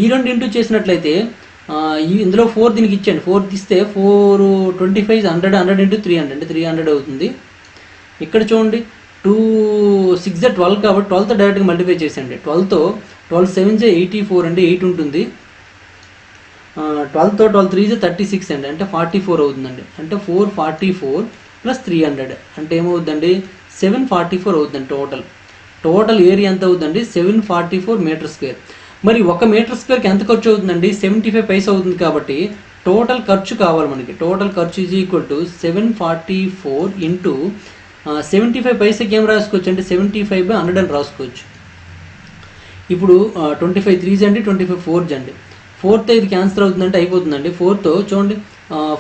ఈ 2 ఇంటూ చేసినట్లయితే ఇందులో 4 దీనికి ఇచ్చాండి. 4 తీస్తే 4 25 100 100 × 300 అంటే 300 అవుతుంది. ఇక్కడ చూడండి 2 6 = 12 కాబట్టి 12తో డైరెక్ట్గా మల్టిప్లై చేసేయండి. 12తో 12 7 = 84 అండి, 8 ఉంటుంది. 12తో 12 3 = 36 అండి, అంటే 44 అవుతుందండి. అంటే 444 + 300 అంటే ఏమవుతుందండి, 744 అవుతుందండి. టోటల్ ఏరియా ఎంత అవుతుందండి, 744 m². మరి 1 m² ఎంత ఖర్చు అవుతుందండి, 75 పైసా అవుతుంది. కాబట్టి టోటల్ ఖర్చు కావాలి మనకి. టోటల్ ఖర్చు ఈజ్ ఈక్వల్ టు 744 × 75 పైసకి ఏం రాసుకోవచ్చు అంటే 75/100 అని రాసుకోవచ్చు. ఇప్పుడు 25 3 అండి, 25 4 అండి. 4తో ఇది క్యాన్సిల్ అవుతుందంటే అయిపోతుందండి. 4తో చూడండి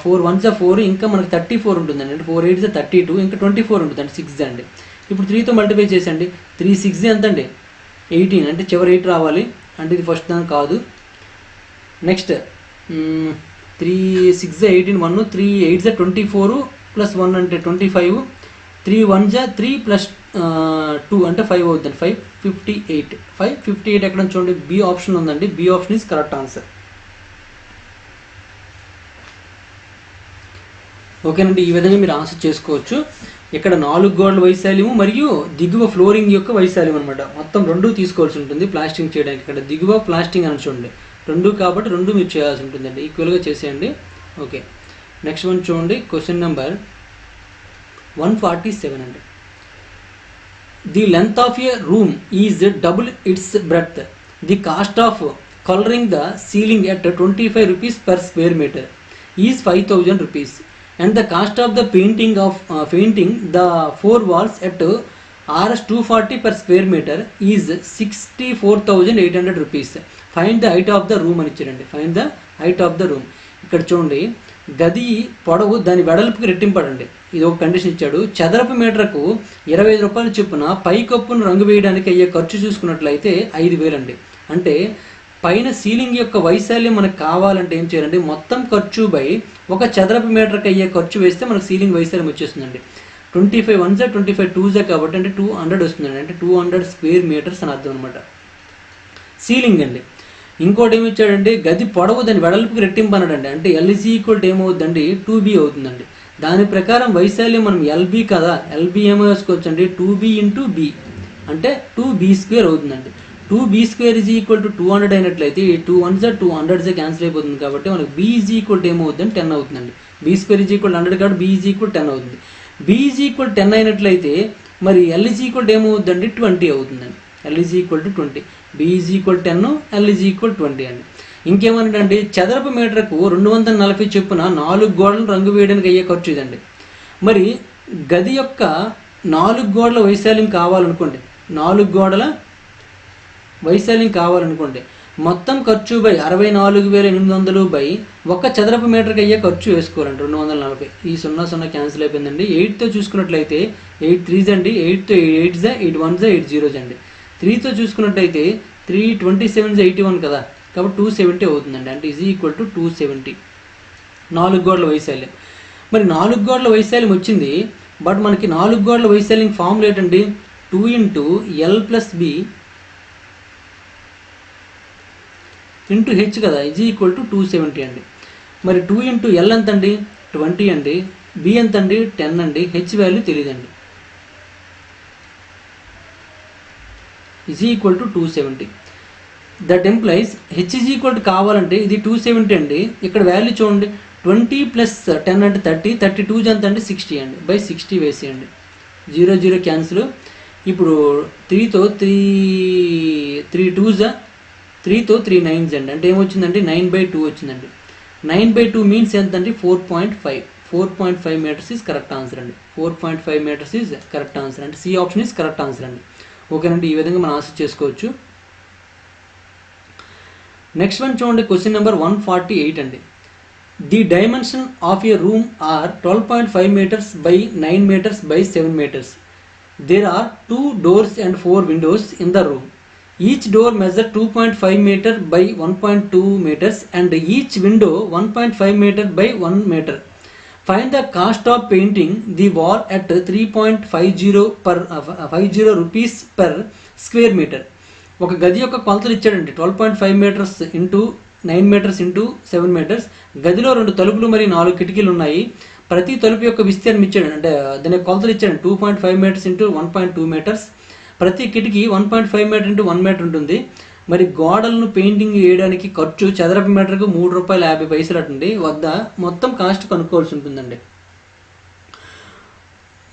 4 1s 4 ఇంకా మనకి 34 ఉంటుందండి. అంటే 4 8s 32 ఇంకా 24 ఉంటుందండి 6 అండి. ఇప్పుడు 3తో మల్టిప్లై చేసండి. 3 6 ఎంత అండి 18 అంటే చివరి 8 రావాలి అంటే ఇది ఫస్ట్ దాని కాదు. నెక్స్ట్ 3 6 18 1 3 8 24 ప్లస్ 1 అంటే 25 3 1 3 ప్లస్ 2 అంటే 5 అవుతుంది. 558 ఎక్కడ చూడండి బి ఆప్షన్ ఉందండి. B option is correct answer. ఓకేనండి, ఈ విధంగా మీరు ఆన్సర్ చేసుకోవచ్చు. ఇక్కడ 4 గోడల వైశాల్యము మరియు దిగువ ఫ్లోరింగ్ యొక్క వైశాల్యం అనమాట. మొత్తం 2 తీసుకోవాల్సి ఉంటుంది ప్లాస్టింగ్ చేయడానికి. ఇక్కడ దిగువ ప్లాస్టింగ్ అని చూడండి 2 కాబట్టి 2 మీరు చేయాల్సి ఉంటుందండి. ఈక్వల్గా చేసేయండి. ఓకే, నెక్స్ట్ వన్ చూడండి. క్వశ్చన్ నెంబర్ 147 అండి. The length of a room is double it's breadth. The cost of colouring the ceiling at 25 rupees per square meter is 5000 rupees. And the cost of the painting the 4 walls at Rs 240 per square meter is 64,800 rupees. Find the height of the room అని ఇచ్చారండి. Find the height of the room. ఇక్కడ చూడండి గది పొడవు దాని వెడల్పుకి రెట్టింపడండి. ఇది ఒక condition ఇచ్చాడు. చదరపు మీటర్కు 25 రూపాయలు చొప్పున పై కప్పును రంగు వేయడానికి అయ్యే ఖర్చు చూసుకున్నట్లయితే 5,000 అండి. అంటే పైన సీలింగ్ యొక్క వైశాల్యం మనకు కావాలంటే ఏం చేయాలండి, మొత్తం ఖర్చు బై ఒక చదరపు మీటర్కి అయ్యే ఖర్చు వేస్తే మనకు సీలింగ్ వైశాల్యం వచ్చేస్తుందండి. 25 1s 25 2s కాబట్టి అంటే 200 వస్తుందండి. అంటే 200 స్క్వేర్ మీటర్స్ అని అర్థం అనమాట సీలింగ్ అండి. ఇంకోటి ఏమి ఇచ్చాడండి, గది పొడవు దాని వెడల్పుకి రెట్టింపు అన్నాడండి. అంటే LG ఈక్వల్ ఏమవుతుందండి 2B అవుతుందండి. దాని ప్రకారం వైశాల్యం మనం LB కదా, LB ఏమో వేసుకోవచ్చండి 2B ఇంటూ B అంటే 2B² అవుతుందండి. 2B² ఈజ్ ఈక్వల్ టు 200 అయినట్లయితే 2 1s 200s క్యాన్సిల్ అయిపోతుంది కాబట్టి మనకు B ఈజ్ ఈక్వల్ టు ఏమవుతుందండి 10 అవుతుందండి. B² ఈజ్ ఈక్వల్ 100 కాబట్టి B ఈజ్ ఈక్వల్ 10 అవుతుంది. B ఈజ్ ఈక్వల్ 10 అయినట్లయితే మరి L ఈజ్ ఈక్వల్ ఏమవుతుందండి 20 అవుతుందండి. L is equal to 20, B is equal 10, L is equal 20 అండి. ఇంకేమన్నాడండి, చదరపు మీటర్కు 240 చొప్పున 4 గోడలు రంగు వేయడానికి అయ్యే ఖర్చు ఇదండి. మరి గది యొక్క 4 గోడల వైశాల్యం కావాలనుకోండి, 4 గోడల వైశాల్యం కావాలనుకోండి మొత్తం ఖర్చు బై 64,800 బై ఒక్క చదరపు మీటర్కి అయ్యే ఖర్చు వేసుకోవాలండి 240. ఈ 0 క్యాన్సిల్ అయిపోయిందండి. 8తో చూసుకున్నట్లయితే 8 3s అండి, 8తో 8s 8 1s 8 0s అండి. 3తో చూసుకున్నట్లయితే 3 27s 81 కదా కాబట్టి 270 అవుతుందండి. అంటే ఈజ్ ఈక్వల్ టు 270 4 గోడల వైశాల్యం. మరి 4 గోడల వైశాల్యం వచ్చింది. బట్ మనకి 4 గోడల వైశాల్యం ఫార్ములా ఏంటండి 2 into L plus B into H కదా, ఈజ్ ఈక్వల్ టు 270 అండి. మరి 2 ఇంటూ ఎల్ ఎంత అండి 20 అండి, బి ఎంత అండి 10 అండి, హెచ్ వాల్యూ తెలియదండి. Is equal to 270. That employees H is equal to కావాలంటే ఇది 270 అండి. ఇక్కడ వాల్యూ చూడండి 20 ప్లస్ 10 అంటే 30, 32 ఎంత అంటే 60 అండి. బై 60 వేసేయండి. 0 0 క్యాన్సిల్. ఇప్పుడు 3తో 3 2s 3తో 3 9s అండి. అంటే ఏమొచ్చిందండి 9/2 వచ్చిందండి. 9/2 మీన్స్ ఎంత అండి 4.5. 4.5 మీటర్స్ ఈజ్ కరెక్ట్ ఆన్సర్ అండి. 4.5 మీటర్స్ ఈజ్ కరెక్ట్ ఆన్సర్ అంటే C option is correct answer అండి. ఓకేనండి, ఈ విధంగా మనం ఆన్సర్ చేసుకోవచ్చు. నెక్స్ట్ వన్ చూడండి. క్వశ్చన్ నెంబర్ 148 అండి. The dimension of a room are 12.5 meters by 9 meters by 7 meters. There are 2 doors and 4 windows in the room. Each door measures 2.5 meter by 1.2 meters and each window 1.5 meter by 1 meter. Find the cost of painting the wall at 3.50 rupees per square meter. ఒక గది యొక్క కొలతలు ఇచ్చాడండి. 12.5 meters into 9 meters into 7 meters. గదిలో 2 తలుపులు మరియు 4 కిటికీలు ఉన్నాయి. ప్రతి తలుపు యొక్క విస్తీర్ణం ఇచ్చాడు, అంటే దాని కొలతలు ఇచ్చాడు 2.5 meters ఇంటూ 1.2 meters. ప్రతి కిటికీ 1.5 meter ఇంటూ 1 meter ఉంటుంది. మరి గోడలను పెయింటింగ్ వేయడానికి ఖర్చు చదరపు మీటర్కు ₹3.50 అటండి. వద్ద మొత్తం కాస్ట్ కనుక్కోవాల్సి ఉంటుందండి.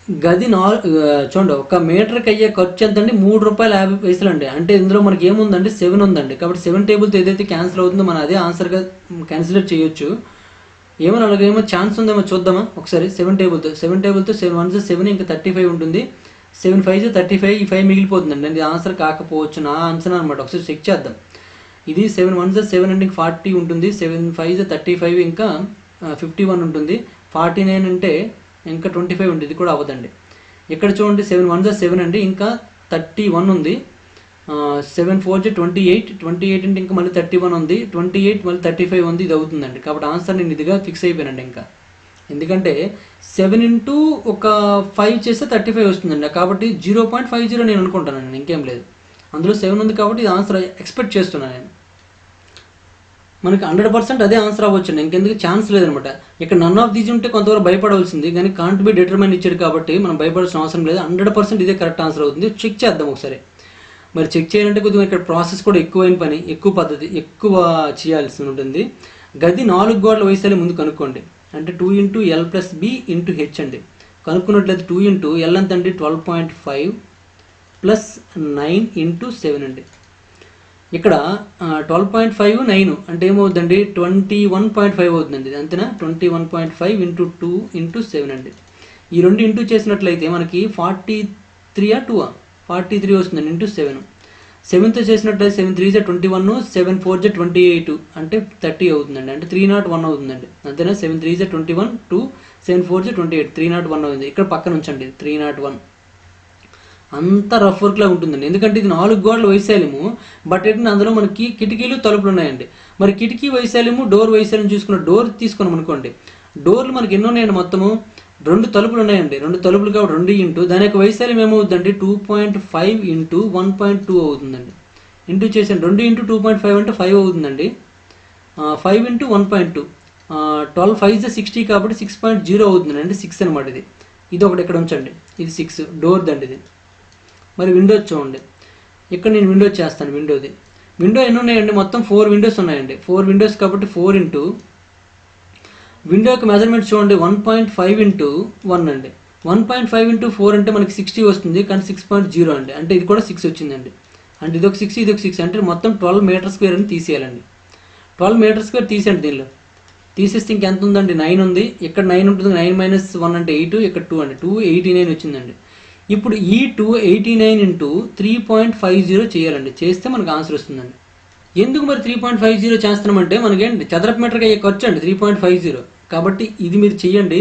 గది చూడండి, 1 మీటర్కి అయ్యే ఖర్చు ఎంత అండి ₹3.50 అండి. అంటే ఇందులో మనకి ఏముందండి 7 ఉందండి. కాబట్టి 7 టేబుల్తో ఏదైతే క్యాన్సిల్ అవుతుందో మనం అదే ఆన్సర్గా కన్సిడర్ చేయొచ్చు. ఏమో అలాగేమో ఛాన్స్ ఉందేమో చూద్దామా ఒకసారి. 7 టేబుల్తో 7 1s 7 ఇంకా 35 ఉంటుంది. 7 5s 35, ఈ 5 మిగిలిపోతుందండి. అది ఆన్సర్ కాకపోవచ్చు నా అంచనా అనమాట. ఒకసారి చెక్ చేద్దాం. ఇది 7 1 7 అంటే 40 ఉంటుంది, 7 5 35 ఇంకా 51 ఉంటుంది, 49 అంటే ఇంకా 25 ఉంటుంది, ఇది కూడా అవ్వదండి. ఇక్కడ చూడండి 7 1 7 అండి, ఇంకా 31 ఉంది, 7 4 28 అంటే ఇంకా మళ్ళీ 31 ఉంది, 28 మళ్ళీ 35 ఉంది, ఇది అవుతుందండి. కాబట్టి ఆన్సర్ నేను ఇదిగా ఫిక్స్ అయిపోయానండి. ఇంకా ఎందుకంటే 7 ఇంటూ ఒక 5 చేస్తే 35 వస్తుందండి, కాబట్టి 0.50 నేను అనుకుంటానండి, ఇంకేం లేదు. అందులో 7 ఉంది కాబట్టి ఇది ఆన్సర్ ఎక్స్పెక్ట్ చేస్తున్నాను నేను. మనకి 100% అదే ఆన్సర్ అవ్వచ్చండి, ఇంకెందుకు ఛాన్స్ లేదనమాట. ఇక్కడ నన్ ఆఫ్ దీస్ ఉంటే కొంతవరకు భయపడవలసింది, కానీ కాంట్ బి డిటర్మైన్ ఇచ్చాడు కాబట్టి మనం భయపడాల్సిన అవసరం లేదు. 100% ఇదే కరెక్ట్ ఆన్సర్ అవుతుంది. చెక్ చేద్దాం ఒకసారి. మరి చెక్ చేయాలంటే కొద్దిగా ఇక్కడ ప్రాసెస్ కూడా ఎక్కువైన పని, ఎక్కువ పద్ధతి, ఎక్కువ చేయాల్సి ఉంటుంది. గది 4 గోడల వైశాల్యం ముందు కనుక్కోండి. అంటే 2 into L plus B into H అండి. కనుక్కున్నట్లయితే 2 ఇంటూ ఎల్ ఎంత అండి 12.5 ప్లస్ 9 ఇంటూ 7 అండి. ఇక్కడ 12.5 9 అంటే ఏమవుతుందండి 21.5 అవుతుందండి, అంతేనా. 21.5 ఇంటూ 2 ఇంటూ 7 అండి. ఈ రెండు ఇంటూ చేసినట్లయితే మనకి 43 వస్తుందండి ఇంటూ 7. 7తో చేసినట్లయితే 7 3 21, 7 4 28 అంటే 30 అవుతుందండి, అంటే 301 అవుతుందండి, అంతేనా. 7 3 21, 2 7 4 28 301 అవుతుంది. ఇక్కడ పక్కన ఉంచండి 301. అంత రఫ్ వర్క్లా ఉంటుందండి, ఎందుకంటే ఇది 4 గోడల వైశాల్యము. బట్ ఏంటంటే అందులో మనకి కిటికీలు తలుపులు ఉన్నాయండి. మరి కిటికీ వైశాల్యము డోర్ వైశాల్యం చూసుకున్న డోర్ తీసుకున్నాం అనుకోండి, డోర్లు మనకి ఎన్ని ఉన్నాయండి మొత్తము 2 తలుపులు ఉన్నాయండి, 2 తలుపులు కాబట్టి 2 ఇంటూ దాని యొక్క వైశాల్యం ఏమవుతుందండి 2.5 ఇంటూ 1.2 అవుతుందండి. ఇంటూ చేసాను 2 ఇంటూ 2.5 అంటే 5 అవుతుందండి, 5 ఇంటూ 1.2 12 5 60 కాబట్టి 6.0 అవుతుందండి, అంటే 6 అనమాట. ఇది ఒకటి ఇక్కడ ఉంచండి, ఇది 6 డోర్ దండి ఇది. మరి విండోస్ చూడండి, ఇక్కడ నేను విండోస్ చేస్తాను. విండో ఎన్ని ఉన్నాయండి మొత్తం 4 విండోస్ ఉన్నాయండి, 4 విండోస్ కాబట్టి 4 ఇంటూ విండో యొక్క మెజర్మెంట్ చూడండి 1.5 ఇంటూ 1 అండి. 1.5 ఇంటూ 4 అంటే మనకి 60 వస్తుంది, కానీ 6.0 అండి, అంటే ఇది కూడా 6 వచ్చిందండి. అంటే ఇదొక 6 ఇదొక 6 అంటే మొత్తం 12 మీటర్ స్క్వేర్ అని తీసేయాలండి. 12 మీటర్ స్క్వేర్ తీసేయండి. దీనిలో తీసేస్తే ఇంకెంత ఉందండి 9 ఉంది, ఇక్కడ 9 ఉంటుంది, 9 మైనస్ 1 అంటే 8, ఇక్కడ 2 అండి, 289 వచ్చిందండి. ఇప్పుడు ఈ 289 ఇంటూ 3.50 చేయాలండి, చేస్తే మనకు ఆన్సర్ వస్తుందండి. ఎందుకు మరి 3.50 చేస్తున్నామంటే మనకేంటి చదరపు మీటర్కి అయ్యే ఖర్చు అండి 3.50, కాబట్టి ఇది మీరు చెయ్యండి.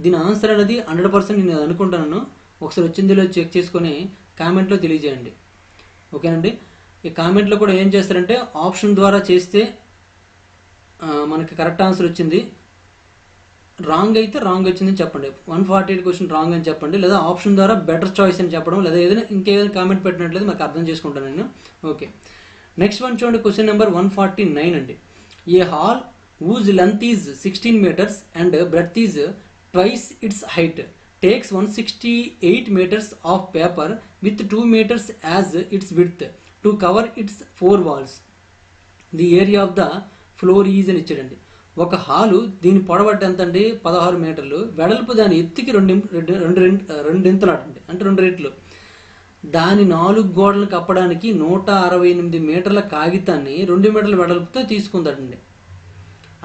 దీని ఆన్సర్ అనేది 100% నేను అనుకుంటున్నాను. ఒకసారి వచ్చిందిలో చెక్ చేసుకొని కామెంట్లో తెలియజేయండి, ఓకేనండి. ఈ కామెంట్లో కూడా ఏం చేస్తారంటే ఆప్షన్ ద్వారా చేస్తే మనకి కరెక్ట్ ఆన్సర్ వచ్చింది, రాంగ్ అయితే రాంగ్ వచ్చిందని చెప్పండి, 148 క్వశ్చన్ రాంగ్ అని చెప్పండి, లేదా ఆప్షన్ ద్వారా బెటర్ చాయిస్ అని చెప్పడం, లేదా ఏదైనా ఇంకేదైనా కామెంట్ పెట్టినట్లయితే మాకు అర్థం చేసుకుంటాను నేను. ఓకే, నెక్స్ట్ వన్ చూడండి, క్వశ్చన్ నెంబర్ 149 అండి. ఏ hall whose length is 16 meters and breadth is twice its height takes 168 meters of paper with 2 meters as its width to cover its 4 walls. The area of the floor is అని ఇచ్చాడండి. ఒక hall దీని పొడవట్టు ఎంత అండి 16 మీటర్లు, వెడల్పు దాని ఎత్తుకి రెండింతలు అండి, అంటే 2 రెట్లు. దాని 4 గోడలు కప్పడానికి 168 మీటర్ల కాగితాన్ని 2 మీటర్ల వెడల్పుతో తీసుకుంటాడండి.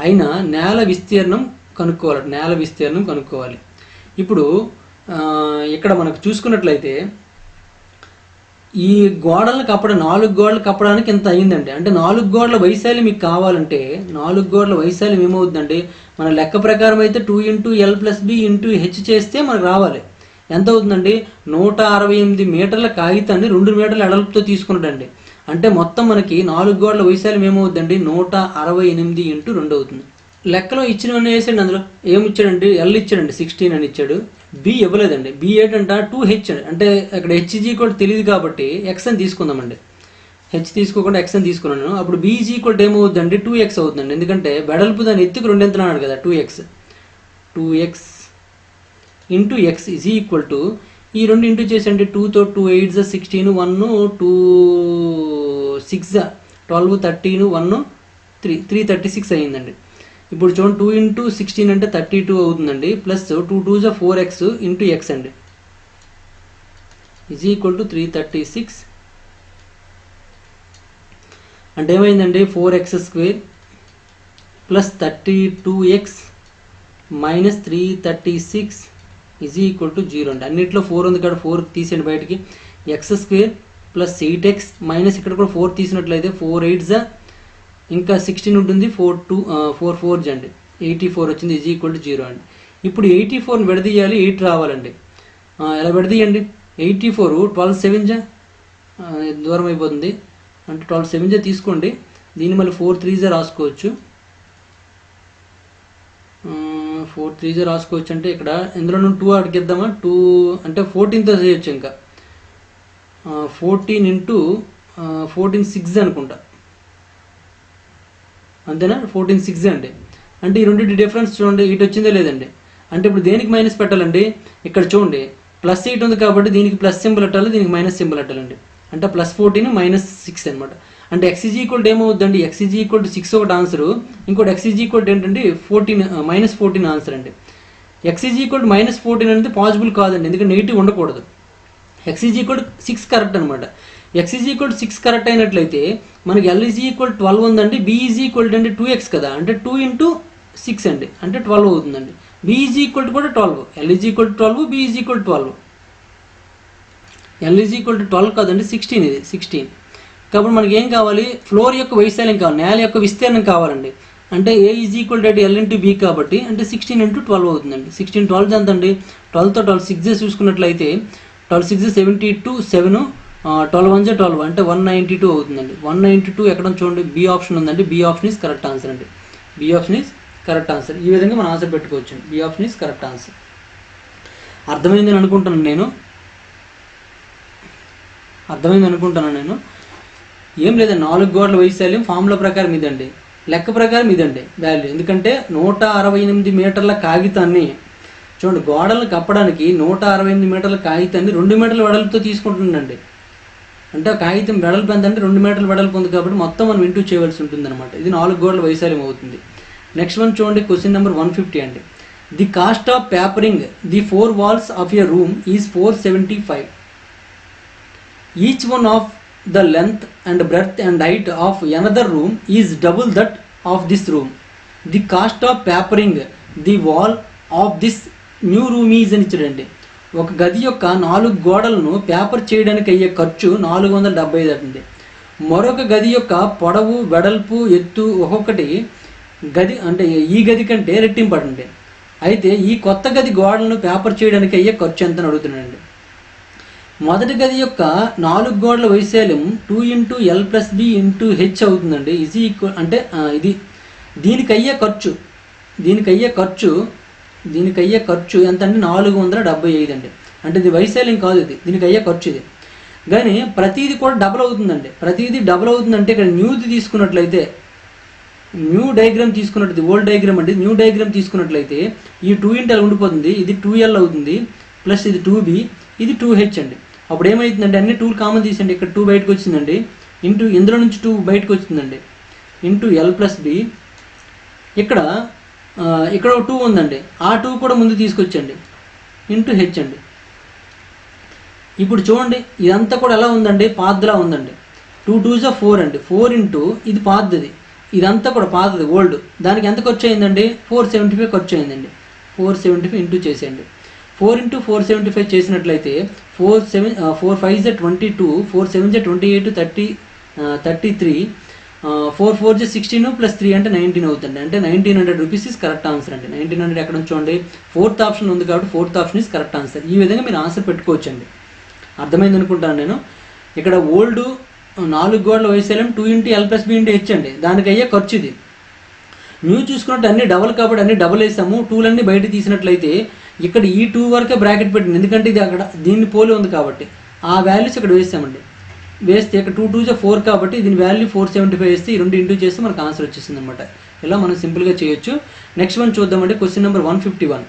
అయినా నేల విస్తీర్ణం కనుక్కోవాలి. ఇప్పుడు ఇక్కడ మనకు చూసుకున్నట్లయితే ఈ గోడలను 4 గోడలు కప్పడానికి ఎంత అయ్యిందండి, అంటే 4 గోడల వైశాల్యం మీకు కావాలంటే 4 గోడల వైశాల్యం ఏమవుతుందండి, మన లెక్క ప్రకారం అయితే 2 into L plus B into H చేస్తే మనకు రావాలి. ఎంత అవుతుందండి 168 మీటర్ల కాగితాన్ని 2 మీటర్ల వెడల్పుతో తీసుకున్నాడండి. అంటే మొత్తం మనకి 4 గోడల వైశాల్యం ఏమవుతుందండి 168 ఇంటూ 2 అవుతుంది. లెక్కలో ఇచ్చినవన్నీ వేసండి, అందులో ఏమి ఇచ్చాడండి ఎల్ ఇచ్చాడండి 16 అని ఇచ్చాడు, బి ఇవ్వలేదండి, బి ఏంటంట 2హెచ్ అంటే ఇక్కడ హెచ్జీ కూడా తెలియదు కాబట్టి ఎక్స్ అని తీసుకుందామండి, హెచ్ తీసుకోకుండా ఎక్స్ అని తీసుకున్నాను. అప్పుడు బీజీ ఈక్వల్ ఏమవుతుందండి 2x అవుతుందండి, ఎందుకంటే వెడల్పు దాని ఎత్తుకు 2 ఎంత అన్నాడు కదా 2x into X is equal to ఈ 2 ఇంటూ చేసండి 2తో 2 8 16 1 2 6 12 13 1 336 అయ్యిందండి. ఇప్పుడు చూడండి 2 ఇంటూ 16 అంటే 32 అవుతుందండి, ప్లస్ 2 2 4x ఇంటూ ఎక్స్ అండి ఈజ్ ఈక్వల్ టు 336. అంటే ఏమైందండి 4x² plus 32x minus 336 is equal to 0 అండి. అన్నింటిలో 4 ఉంది కాబట్టి 4 తీసేయండి బయటికి, x² ప్లస్ 8x మైనస్ ఇక్కడ కూడా 4 తీసినట్లయితే 4 8 ఇంకా 16 ఉంటుంది, 4 4 అండి 84 వచ్చింది, ఈజ్ ఈక్వల్ టు 0 అండి. ఇప్పుడు 84ని విడదీయాలి, 8 రావాలండి. ఎలా విడదీయండి? 84 12 7 దూరం అయిపోతుంది, అంటే 12 7 తీసుకోండి. దీన్ని మళ్ళీ 4 3 రాసుకోవచ్చు. 4 3 రాసుకోవచ్చు అంటే ఇక్కడ ఇందులో 2 అడిగిద్దామా? 2 అంటే 14తో చేయొచ్చు. ఇంకా 14 ఇంటూ 14 6 అనుకుంటా, అంతేనా? 14 6 అండి. అంటే ఈ రెండింటి డిఫరెన్స్ చూడండి, 8 వచ్చిందే లేదండి. అంటే ఇప్పుడు దేనికి మైనస్ పెట్టాలండి? ఇక్కడ చూడండి ప్లస్ 8 ఉంది కాబట్టి దీనికి ప్లస్ సింబల్ పెట్టాలి, దీనికి మైనస్ సింబల్ పెట్టాలండి. అంటే ప్లస్ 14 మైనస్ 6 అనమాట. అంటే x ఈజ్ ఈక్వల్ ఏమవుతుందండి? x ఈజ్ ఈక్వల్ 6 ఒకటి ఆన్సరు, ఇంకోటి x ఈజ్ ఈక్వల్ ఏంటంటే 14 మైనస్ 14 ఆన్సర్ అండి. x ఈజ్ ఈక్వల్ మైనస్ 14 అనేది పాసిబుల్ కాదండి, ఎందుకంటే నెగిటివ్ ఉండకూడదు. x ఈజ్ ఈక్వల్ 6 కరెక్ట్ అనమాట. x ఈజ్ ఈక్వల్ 6 కరెక్ట్ అయినట్లయితే మనకి l ఈజ్ ఈక్వల్ 12 ఉందండి, b ఈజ్ ఈక్వల్ అంటే 2x కదా, అంటే 2 ఇంటూ 6 అండి, అంటే 12 అవుతుందండి. b ఈజ్ ఈక్వల్ కూడా 12, l is equal 12, b is equal 12. l is equal 12 కాదండి 16, ఇది 16. కాబట్టి మనకి ఏం కావాలి? ఫ్లోర్ యొక్క వైశాల్యం కావాలి, నేల యొక్క విస్తీర్ణం కావాలండి. అంటే a is equal to l into b కాబట్టి అంటే 16 ఇంటూ 12 అవుతుందండి. 16 12 ఎంత అండి? 12తో 12 6 చూసుకున్నట్లయితే 12 6 72, 7 12 1 12 అంటే 192 అవుతుందండి. 192 ఎక్కడ చూడండి, బి ఆప్షన్ ఉందండి. B option is correct answer అండి. B option is correct answer. ఈ విధంగా మనం ఆన్సర్ పెట్టుకోవచ్చు. B option is correct answer. అర్థమైందని అనుకుంటున్నాను నేను. ఏం లేదండి, 4 గోడల వైశాల్యం ఫార్ములా ప్రకారం ఇదండి, లెక్క ప్రకారం ఇదండి వాల్యూ. ఎందుకంటే 168 మీటర్ల కాగితాన్ని చూడండి, గోడలను కప్పడానికి 168 మీటర్ల కాగితాన్ని 2 మీటర్ల వెడల్పుతో తీసుకుంటుందండి. అంటే కాగితం వెడల్పు ఎంత అంటే 2 మీటర్ల వెడల్పు ఉంది కాబట్టి మొత్తం మనం ఇంటూ చేయవలసి ఉంటుంది అనమాట. ఇది 4 గోడల వైశాల్యం అవుతుంది. నెక్స్ట్ వన్ చూడండి, క్వశ్చన్ నెంబర్ 150 అండి. The cost of papering the 4 walls of a room is 475. Each one of the length and breadth and height of another room is double that of this room. The cost of papering the wall of this new room is అని ఇచ్చాడండి. ఒక గది యొక్క 4 గోడలను paper చేయడానికి అయ్యే ఖర్చు 475 అండి. మరొక గది యొక్క పొడవు, వెడల్పు, ఎత్తు ఒక్కొక్కటి గది అంటే ఈ గది కంటే రెట్టింపడండి. అయితే ఈ కొత్త గది గోడలను పేపర్ చేయడానికి అయ్యే ఖర్చు ఎంత అని అడుగుతున్నాడండి. మొదటి గది యొక్క 4 గోడల వైశాల్యం 2 into L plus B into H అవుతుందండి. ఇది ఈక్వల్ అంటే ఇది దీనికి అయ్యే ఖర్చు ఎంత అంటే 475 అండి. అంటే ఇది వైశాల్యం కాదు, దీనికి అయ్యే ఖర్చు ఇది. కానీ ప్రతిదీ కూడా డబుల్ అవుతుందండి. అంటే ఇక్కడ న్యూది తీసుకున్నట్లయితే, న్యూ డయాగ్రామ్ తీసుకున్నట్లయితే, ఓల్డ్ డయాగ్రామ్ అంటే న్యూ డయాగ్రామ్ తీసుకున్నట్లయితే ఈ 2 ఇంటూ ఎల్ ఉండిపోతుంది, ఇది 2l అవుతుంది, ప్లస్ ఇది 2b, ఇది 2h అండి. అప్పుడు ఏమవుతుందంటే అన్ని 2 కామన్ తీసండి, ఇక్కడ 2 బయటకు వచ్చిందండి, ఇంటూ ఇందులో నుంచి 2 బయటకు వచ్చిందండి, ఇంటూ ఎల్ ప్లస్ బి. ఇక్కడ ఒక 2 ఉందండి, ఆ 2 కూడా ముందు తీసుకొచ్చండి, ఇంటూ హెచ్ అండి. ఇప్పుడు చూడండి ఇదంతా కూడా ఎలా ఉందండి, పాతలా ఉందండి. 2 2s 4 అండి, 4 ఇంటూ ఇది పాతది, ఇదంతా కూడా పాతది ఓల్డ్. దానికి ఎంత ఖర్చు అయిందండి? 475 ఖర్చు అయిందండి. 475 ఇంటూ చేసేయండి. 4 ఇంటూ 475 చేసినట్లయితే 4 5 22, 4 7 28, 30 33, 4 4 16 ప్లస్ 3 అంటే 19 అవుతుంది. అంటే 1900 రూపీస్ ఇస్ కరెక్ట్ ఆన్సర్ అండి. 1900 ఎక్కడ చూడండి, 4th ఆప్షన్ ఉంది కాబట్టి 4th option is correct answer. ఈ విధంగా మీరు ఆన్సర్ పెట్టుకోవచ్చండి. అర్థమైంది అనుకుంటాను నేను. ఇక్కడ ఓల్డ్ 4 గోడల వైశాల్యం 2 into L plus B into H అండి, దానికి అయ్యే ఖర్చు ఇది. న్యూ చూసుకున్నట్టు అన్ని డబల్ కాబట్టి అన్ని డబల్ వేసాము, 2లన్నీ బయట తీసినట్లయితే ఇక్కడ ఈ 2 వరకే బ్రాకెట్ పెట్టింది, ఎందుకంటే ఇది అక్కడ దీన్ని పోలి ఉంది కాబట్టి ఆ వాల్యూస్ ఇక్కడ వేసామండి. వేస్తే ఇక్కడ 2 2s 4 కాబట్టి దీని వాల్యూ 475 వేస్తే ఈ 2 ఇంటూ చేస్తే మనకు ఆన్సర్ వచ్చేసింది అనమాట. ఇలా మనం సింపుల్గా చేయొచ్చు. నెక్స్ట్ వన్ చూద్దామండి, question number 151.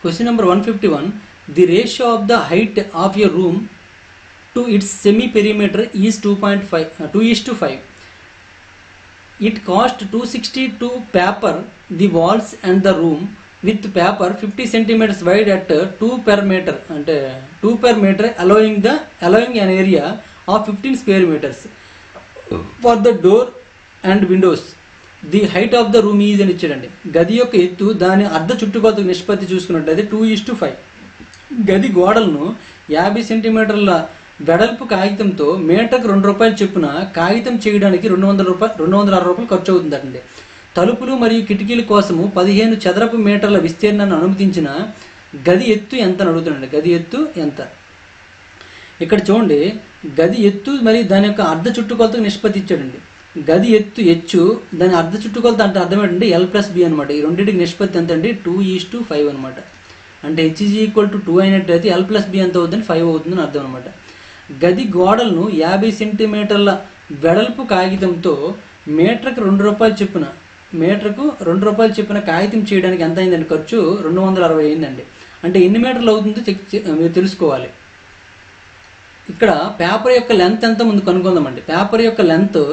Question number 151, the ratio of the height of a room to it's semi perimeter is 2:5. It cost 260 to paper the walls and the room with paper 50 centimeters wide at 2 per meter, అంటే 2 per meter allowing an area of 15 square meters for the door and windows. The height of the room is అని ఇచ్చాడండి. గది యొక్క ఎత్తు దాని అర్ధ చుట్టుకొలత నిష్పత్తి చూసుకున్నట్లయితే 2:5. గది గోడలను 50 సెంటీమీటర్ల వెడల్పు కాగితంతో మీటర్కు ₹2 చొప్పున కాగితం చేయడానికి 260 రూపాయలు ఖర్చు అవుతుందండి. తలుపులు మరియు కిటికీల కోసము 15 చదరపు మీటర్ల విస్తీర్ణాన్ని అనుమతించిన గది ఎత్తు ఎంత అని అడుగుతున్నాండి. గది ఎత్తు ఎంత? ఇక్కడ చూడండి, గది ఎత్తు మరియు దాని యొక్క అర్ధ చుట్టుకొలతకు నిష్పత్తి ఇచ్చాడండి. గది ఎత్తు హెచ్చు, దాని అర్ధ చుట్టుకొలత అంటే అర్థం ఏంటంటే L+B అనమాట. ఈ రెండింటికి నిష్పత్తి ఎంత అండి? 2:5 అనమాట. అంటే H=2 అయినట్టయితే L+B ఎంత అవుతుందని 5 అవుతుందని అర్థం అనమాట. గది గోడలను 50 సెంటీమీటర్ల వెడల్పు కాగితంతో మీటర్కు ₹2 చొప్పున కాగితం చేయడానికి ఎంత అయిందండి? ఖర్చు 260 అయిందండి. అంటే ఎన్ని మీటర్లు అవుతుందో మీరు తెలుసుకోవాలి. ఇక్కడ పేపర్ యొక్క లెంత్ ఎంత ముందు కనుక్కుందామండి. పేపర్ యొక్క లెంత్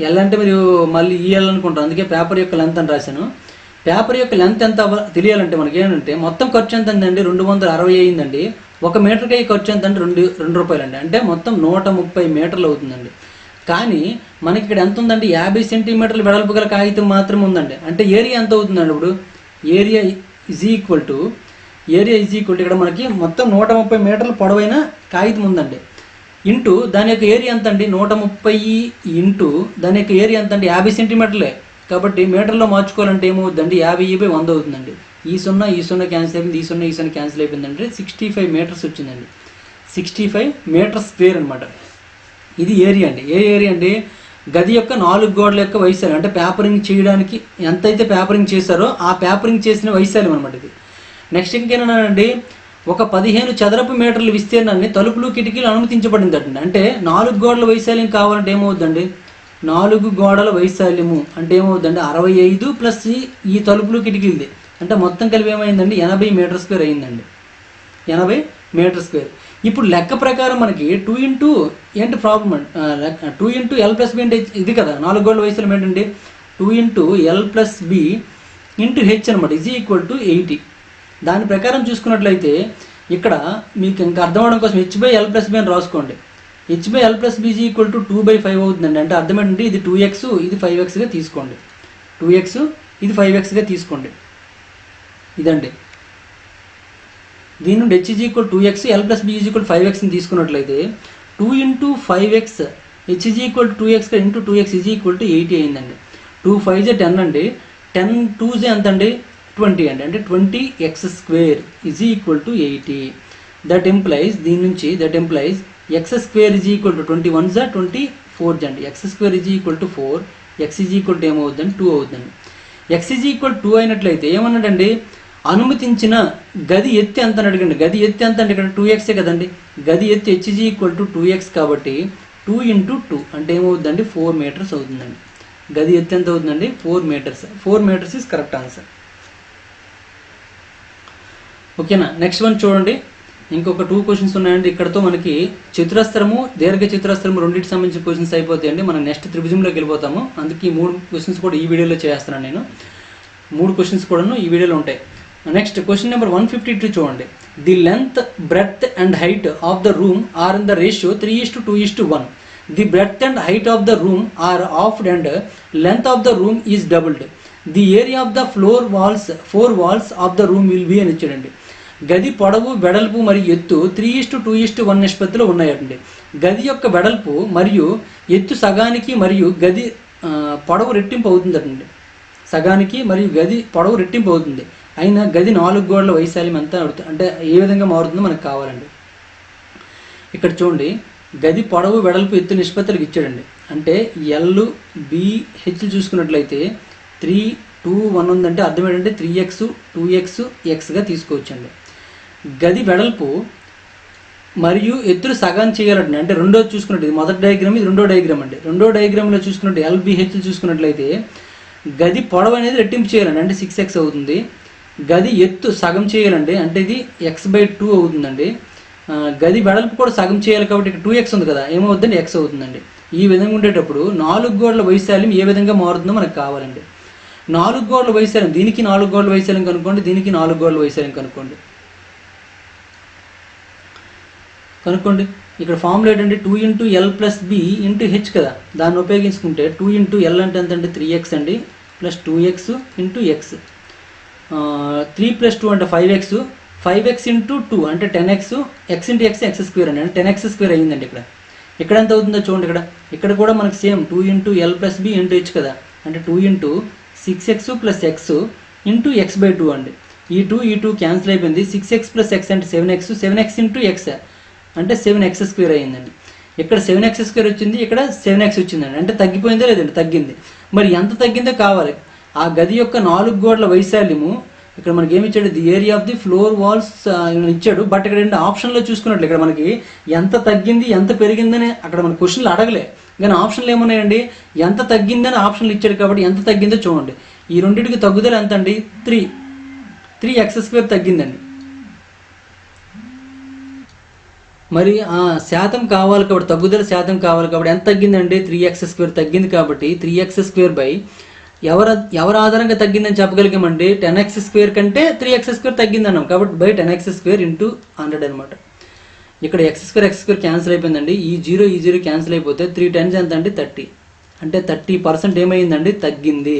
ఎల్ అంటే మీరు మళ్ళీ ఈఎల్ అనుకుంటారు, అందుకే పేపర్ యొక్క లెంత్ అని రాశాను. పేపర్ యొక్క లెంత్ ఎంత తెలియాలంటే మనకి ఏంటంటే మొత్తం ఖర్చు ఎంత అండి? 260 అయిందండి. 1 మీటర్కి అయ్యే ఖర్చు ఎంత అంటే ₹2 అండి. అంటే మొత్తం 130 మీటర్లు అవుతుందండి. కానీ మనకి ఇక్కడ ఎంత ఉందండి? 50 సెంటీమీటర్ల వెడల్పు గల కాగితం మాత్రం ఉందండి. అంటే ఏరియా ఎంత అవుతుందండి? ఇప్పుడు ఏరియా ఈజ్ ఈక్వల్ టు ఇక్కడ మనకి మొత్తం 130 మీటర్ల పొడవైన కాగితం ఉందండి. ఇంటూ దాని యొక్క ఏరియా ఎంత అండి? 130 ఇంటూ దాని యొక్క ఏరియా ఎంత అండి? 50 సెంటీమీటర్లే. కాబట్టి మీటర్లో మార్చుకోవాలంటే ఏమవుతుందండి? 50/100 అవుతుందండి. ఈ 0 క్యాన్సిల్ అయిపోయింది, ఈ 0 క్యాన్సిల్ అయిపోయిందంటే 65 మీటర్స్ వచ్చిందండి. 65 మీటర్ స్క్వేర్ అనమాట. ఇది ఏరియా అండి. ఏ ఏరియా అండి? గది యొక్క 4 గోడల యొక్క వైశాల్యం. అంటే పేపరింగ్ చేయడానికి ఎంతైతే పేపరింగ్ చేశారో ఆ పేపరింగ్ చేసిన వైశాల్యం అనమాట ఇది. నెక్స్ట్ ఇంకేనండి, ఒక 15 చదరపు మీటర్ల విస్తీర్ణాన్ని తలుపులు కిటికీలు అనుమతించబడిందటండి. అంటే 4 గోడల వైశాల్యం కావాలంటే ఏమవుద్దండి? 4 గోడల వైశాల్యము అంటే ఏమవుద్దండి? 65 ప్లస్ ఈ తలుపులు కిటికీలది అంటే మొత్తం కలిపి ఏమైందండి? 80 మీటర్ స్క్వేర్ అయిందండి. 80 మీటర్ స్క్వేర్. ఇప్పుడు లెక్క ప్రకారం మనకి 2 ఇంటూ ఏంటి ప్రాబ్లం అండి? 2 ఇంటూ L+B అంటే ఇది కదా, 4 గోడల వైశాల్యం ఏంటండి? 2 ఇంటూ L+B ఇంటూ హెచ్ అనమాట. =80. దాని ప్రకారం చూసుకున్నట్లయితే ఇక్కడ మీకు ఇంకా అర్థం అవడం కోసం H/L+B అని రాసుకోండి. H/L+B = 2/5 అవుతుందండి. అంటే అర్థం ఏంటంటే ఇది 2x ఇది 5xగా తీసుకోండి. 2x ఇది 5xగా తీసుకోండి. ఇదండి. దీని నుండి H = 2x L+B = 5x ని తీసుకున్నట్లయితే 2 into 5x H = 2x into 2x 80 అయిందండి. 2 5 10 అండి. 10 2 ఎంత అండి? 20 అండి. అంటే 20x² = 80. దట్ ఇంప్లైజ్ దీని నుంచి x² = 21 24 అండి. x² = 4, x ఏమవుతుందండి? 2 అవుతుందండి. x 2 అయినట్లయితే ఏమన్నాడండి? అనుమతించిన గది ఎత్తు ఎంత అని అడిగండి. గది ఎత్తు ఎంత అంటే ఇక్కడ 2x కదండి. గది ఎత్తు H = 2x కాబట్టి 2 ఇంటూ 2 అంటే ఏమవుతుందండి? 4 మీటర్స్ అవుతుందండి. గది ఎత్తు ఎంత అవుతుందండి? 4 metres. 4 metres is correct answer. ఓకేనా? నెక్స్ట్ వన్ చూడండి. ఇంకొక 2 క్వశ్చన్స్ ఉన్నాయండి. ఇక్కడతో మనకి చతురస్రము దీర్ఘ చతురస్రము రెండింటికి సంబంధించిన క్వశ్చన్స్ అయిపోతాయండి. మనం నెక్స్ట్ త్రిభుజంలోకి వెళ్ళిపోతాము. అందుకే ఈ 3 క్వశ్చన్స్ కూడా ఈ వీడియోలో చేస్తున్నాను నేను. 3 క్వశ్చన్స్ కూడాను ఈ వీడియోలో ఉంటాయి. నెక్స్ట్ క్వశ్చన్ నెంబర్ 152 చూడండి. The length, breadth and height of the room are in the ratio 3:2:1. The breadth and height of the room are halved and length of the room is doubled. The area of the four walls of the room will be అని ఇచ్చాడండి. గది పొడవు, వెడల్పు మరియు ఎత్తు 3:2:1 నిష్పత్తిలో ఉన్నాయండి. గది యొక్క వెడల్పు మరియు ఎత్తు సగానికి మరియు గది పొడవు రెట్టింపు అవుతుందండి. సగానికి మరియు గది పొడవు రెట్టింపు అవుతుంది. అయినా గది 4 గోడల వైశాల్యం ఎంత అంటే ఏ విధంగా మారుతుందో మనకు కావాలండి. ఇక్కడ చూడండి, గది పొడవు, వెడల్పు, ఎత్తు నిష్పత్తులకు ఇచ్చాడండి. అంటే LBH చూసుకున్నట్లయితే 3 2 1 ఉందంటే అర్థం ఏంటంటే 3x 2x xగా తీసుకోవచ్చండి. గది వెడల్పు మరియు ఎత్తులు సగం చేయాలండి. అంటే రెండోది చూసుకున్నట్టు ఇది మొదటి డయాగ్రామ్, ఇది రెండో డయాగ్రామ్ అండి. రెండో డయాగ్రామ్లో చూసుకున్నట్టు LBH చూసుకున్నట్లయితే గది పొడవు అనేది రెట్టింపు చేయాలండి. అంటే 6x అవుతుంది. గది ఎత్తు సగం చేయాలండి. అంటే ఇది x/2 అవుతుందండి. గది వెడల్పు కూడా సగం చేయాలి కాబట్టి ఇక్కడ 2x ఉంది కదా, ఏమవుతుందండి? x అవుతుందండి. ఈ విధంగా ఉండేటప్పుడు 4 గోడల వైశాల్యం ఏ విధంగా మారుతుందో మనకు కావాలండి. 4 గోడల వైశాల్యం, దీనికి 4 గోడల వైశాల్యం కనుక్కోండి, దీనికి 4 గోడల వైశాల్యం కనుక్కోండి. ఇక్కడ ఫార్ములా ఏంటంటే 2 ఇంటూ L+B ఇంటూ హెచ్ కదా, దాన్ని ఉపయోగించుకుంటే 2 ఇంటూ L అంటే ఎంత అండి? 3x అండి, ప్లస్ 2x ఇంటూ x. 3 + 2 అంటే 5x 5x ఇంటూ 2 అంటే 10x, x into x x square అండి, అంటే 10x స్క్వేర్ అయ్యిందండి. ఇక్కడ ఎంత అవుతుందో చూడండి. ఇక్కడ కూడా మనకి same 2 into L plus B into H కదా, అంటే 2 into 6x plus X into x/2 అండి. ఈ 2 క్యాన్సిల్ అయిపోయింది. 6x ప్లస్ ఎక్స్ అంటే 7x ఇంటూ ఎక్స్ అంటే 7x స్క్వేర్ అయ్యిందండి. ఇక్కడ 7x స్క్వేర్ వచ్చింది, ఇక్కడ 7x వచ్చిందండి. అంటే తగ్గిపోయిందో లేదండి, తగ్గింది. మరి ఎంత తగ్గిందో కావాలి. ఆ గది యొక్క 4 గోడల వైశాల్యము ఇక్కడ మనకి ఏమి ఇచ్చాడు, the area of the floor walls ఇచ్చాడు. బట్ ఇక్కడ ఏంటి ఆప్షన్లో చూసుకున్నట్లు ఇక్కడ మనకి ఎంత తగ్గింది ఎంత పెరిగిందని అక్కడ మన క్వశ్చన్లు అడగలే, కానీ ఆప్షన్లు ఏమున్నాయండి, ఎంత తగ్గిందని ఆప్షన్లు ఇచ్చాడు. కాబట్టి ఎంత తగ్గిందో చూడండి. ఈ రెండింటికి తగ్గుదల ఎంత అండి, 3x² తగ్గిందండి. మరి శాతం కావాలి కాబట్టి, తగ్గుదల శాతం కావాలి కాబట్టి ఎంత తగ్గిందండి, 3x² తగ్గింది. కాబట్టి 3x² బై ఎవరు ఆధారంగా తగ్గిందని చెప్పగలిగామండి, 10x² కంటే 3x² తగ్గింది అన్నాం. కాబట్టి బై 10x² ఇంటూ 100 అనమాట. ఇక్కడ x² క్యాన్సిల్ అయిపోయిందండి. ఈ 0 క్యాన్సిల్ అయిపోతే 3 10s ఎంత అండి, 30. అంటే 30% ఏమైందండి, తగ్గింది.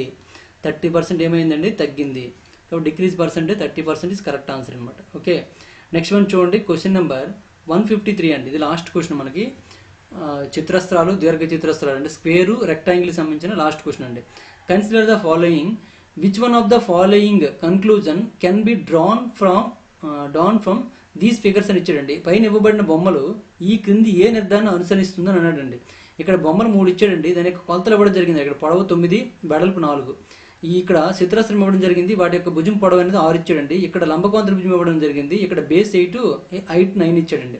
30% ఏమైందండి, తగ్గింది. కాబట్టి decrease percentage 30% is correct answer అనమాట. ఓకే, నెక్స్ట్ వన్ చూడండి. క్వశ్చన్ నెంబర్ 153 అండి. ఇది లాస్ట్ క్వశ్చన్ మనకి. చిత్రస్త్రాలు, దీర్ఘ చిత్రస్త్రాలు అంటే స్క్వేరు, రెక్టాంగిల్ సంబంధించిన లాస్ట్ క్వశ్చన్ అండి. Consider the following, which one of the following conclusion can be drawn from these figures అని ఇచ్చాడండి. పైన ఇవ్వబడిన బొమ్మలు ఈ క్రింది ఏ నిర్ధారణ అనుసరిస్తుందని అన్నాడండి. ఇక్కడ బొమ్మలు 3 ఇచ్చాడండి. దాని యొక్క కొలతలు ఇవ్వడం జరిగింది. ఇక్కడ పొడవు 9, వెడల్పు 4. ఇక్కడ చిత్రస్త్రం ఇవ్వడం జరిగింది. వాటి యొక్క భుజం పొడవు అనేది 6 ఇచ్చాడండి. ఇక్కడ లంబకోంతర భుజం ఇవ్వడం జరిగింది. ఇక్కడ బేస్ 8, హైట్ 9 ఇచ్చాడండి.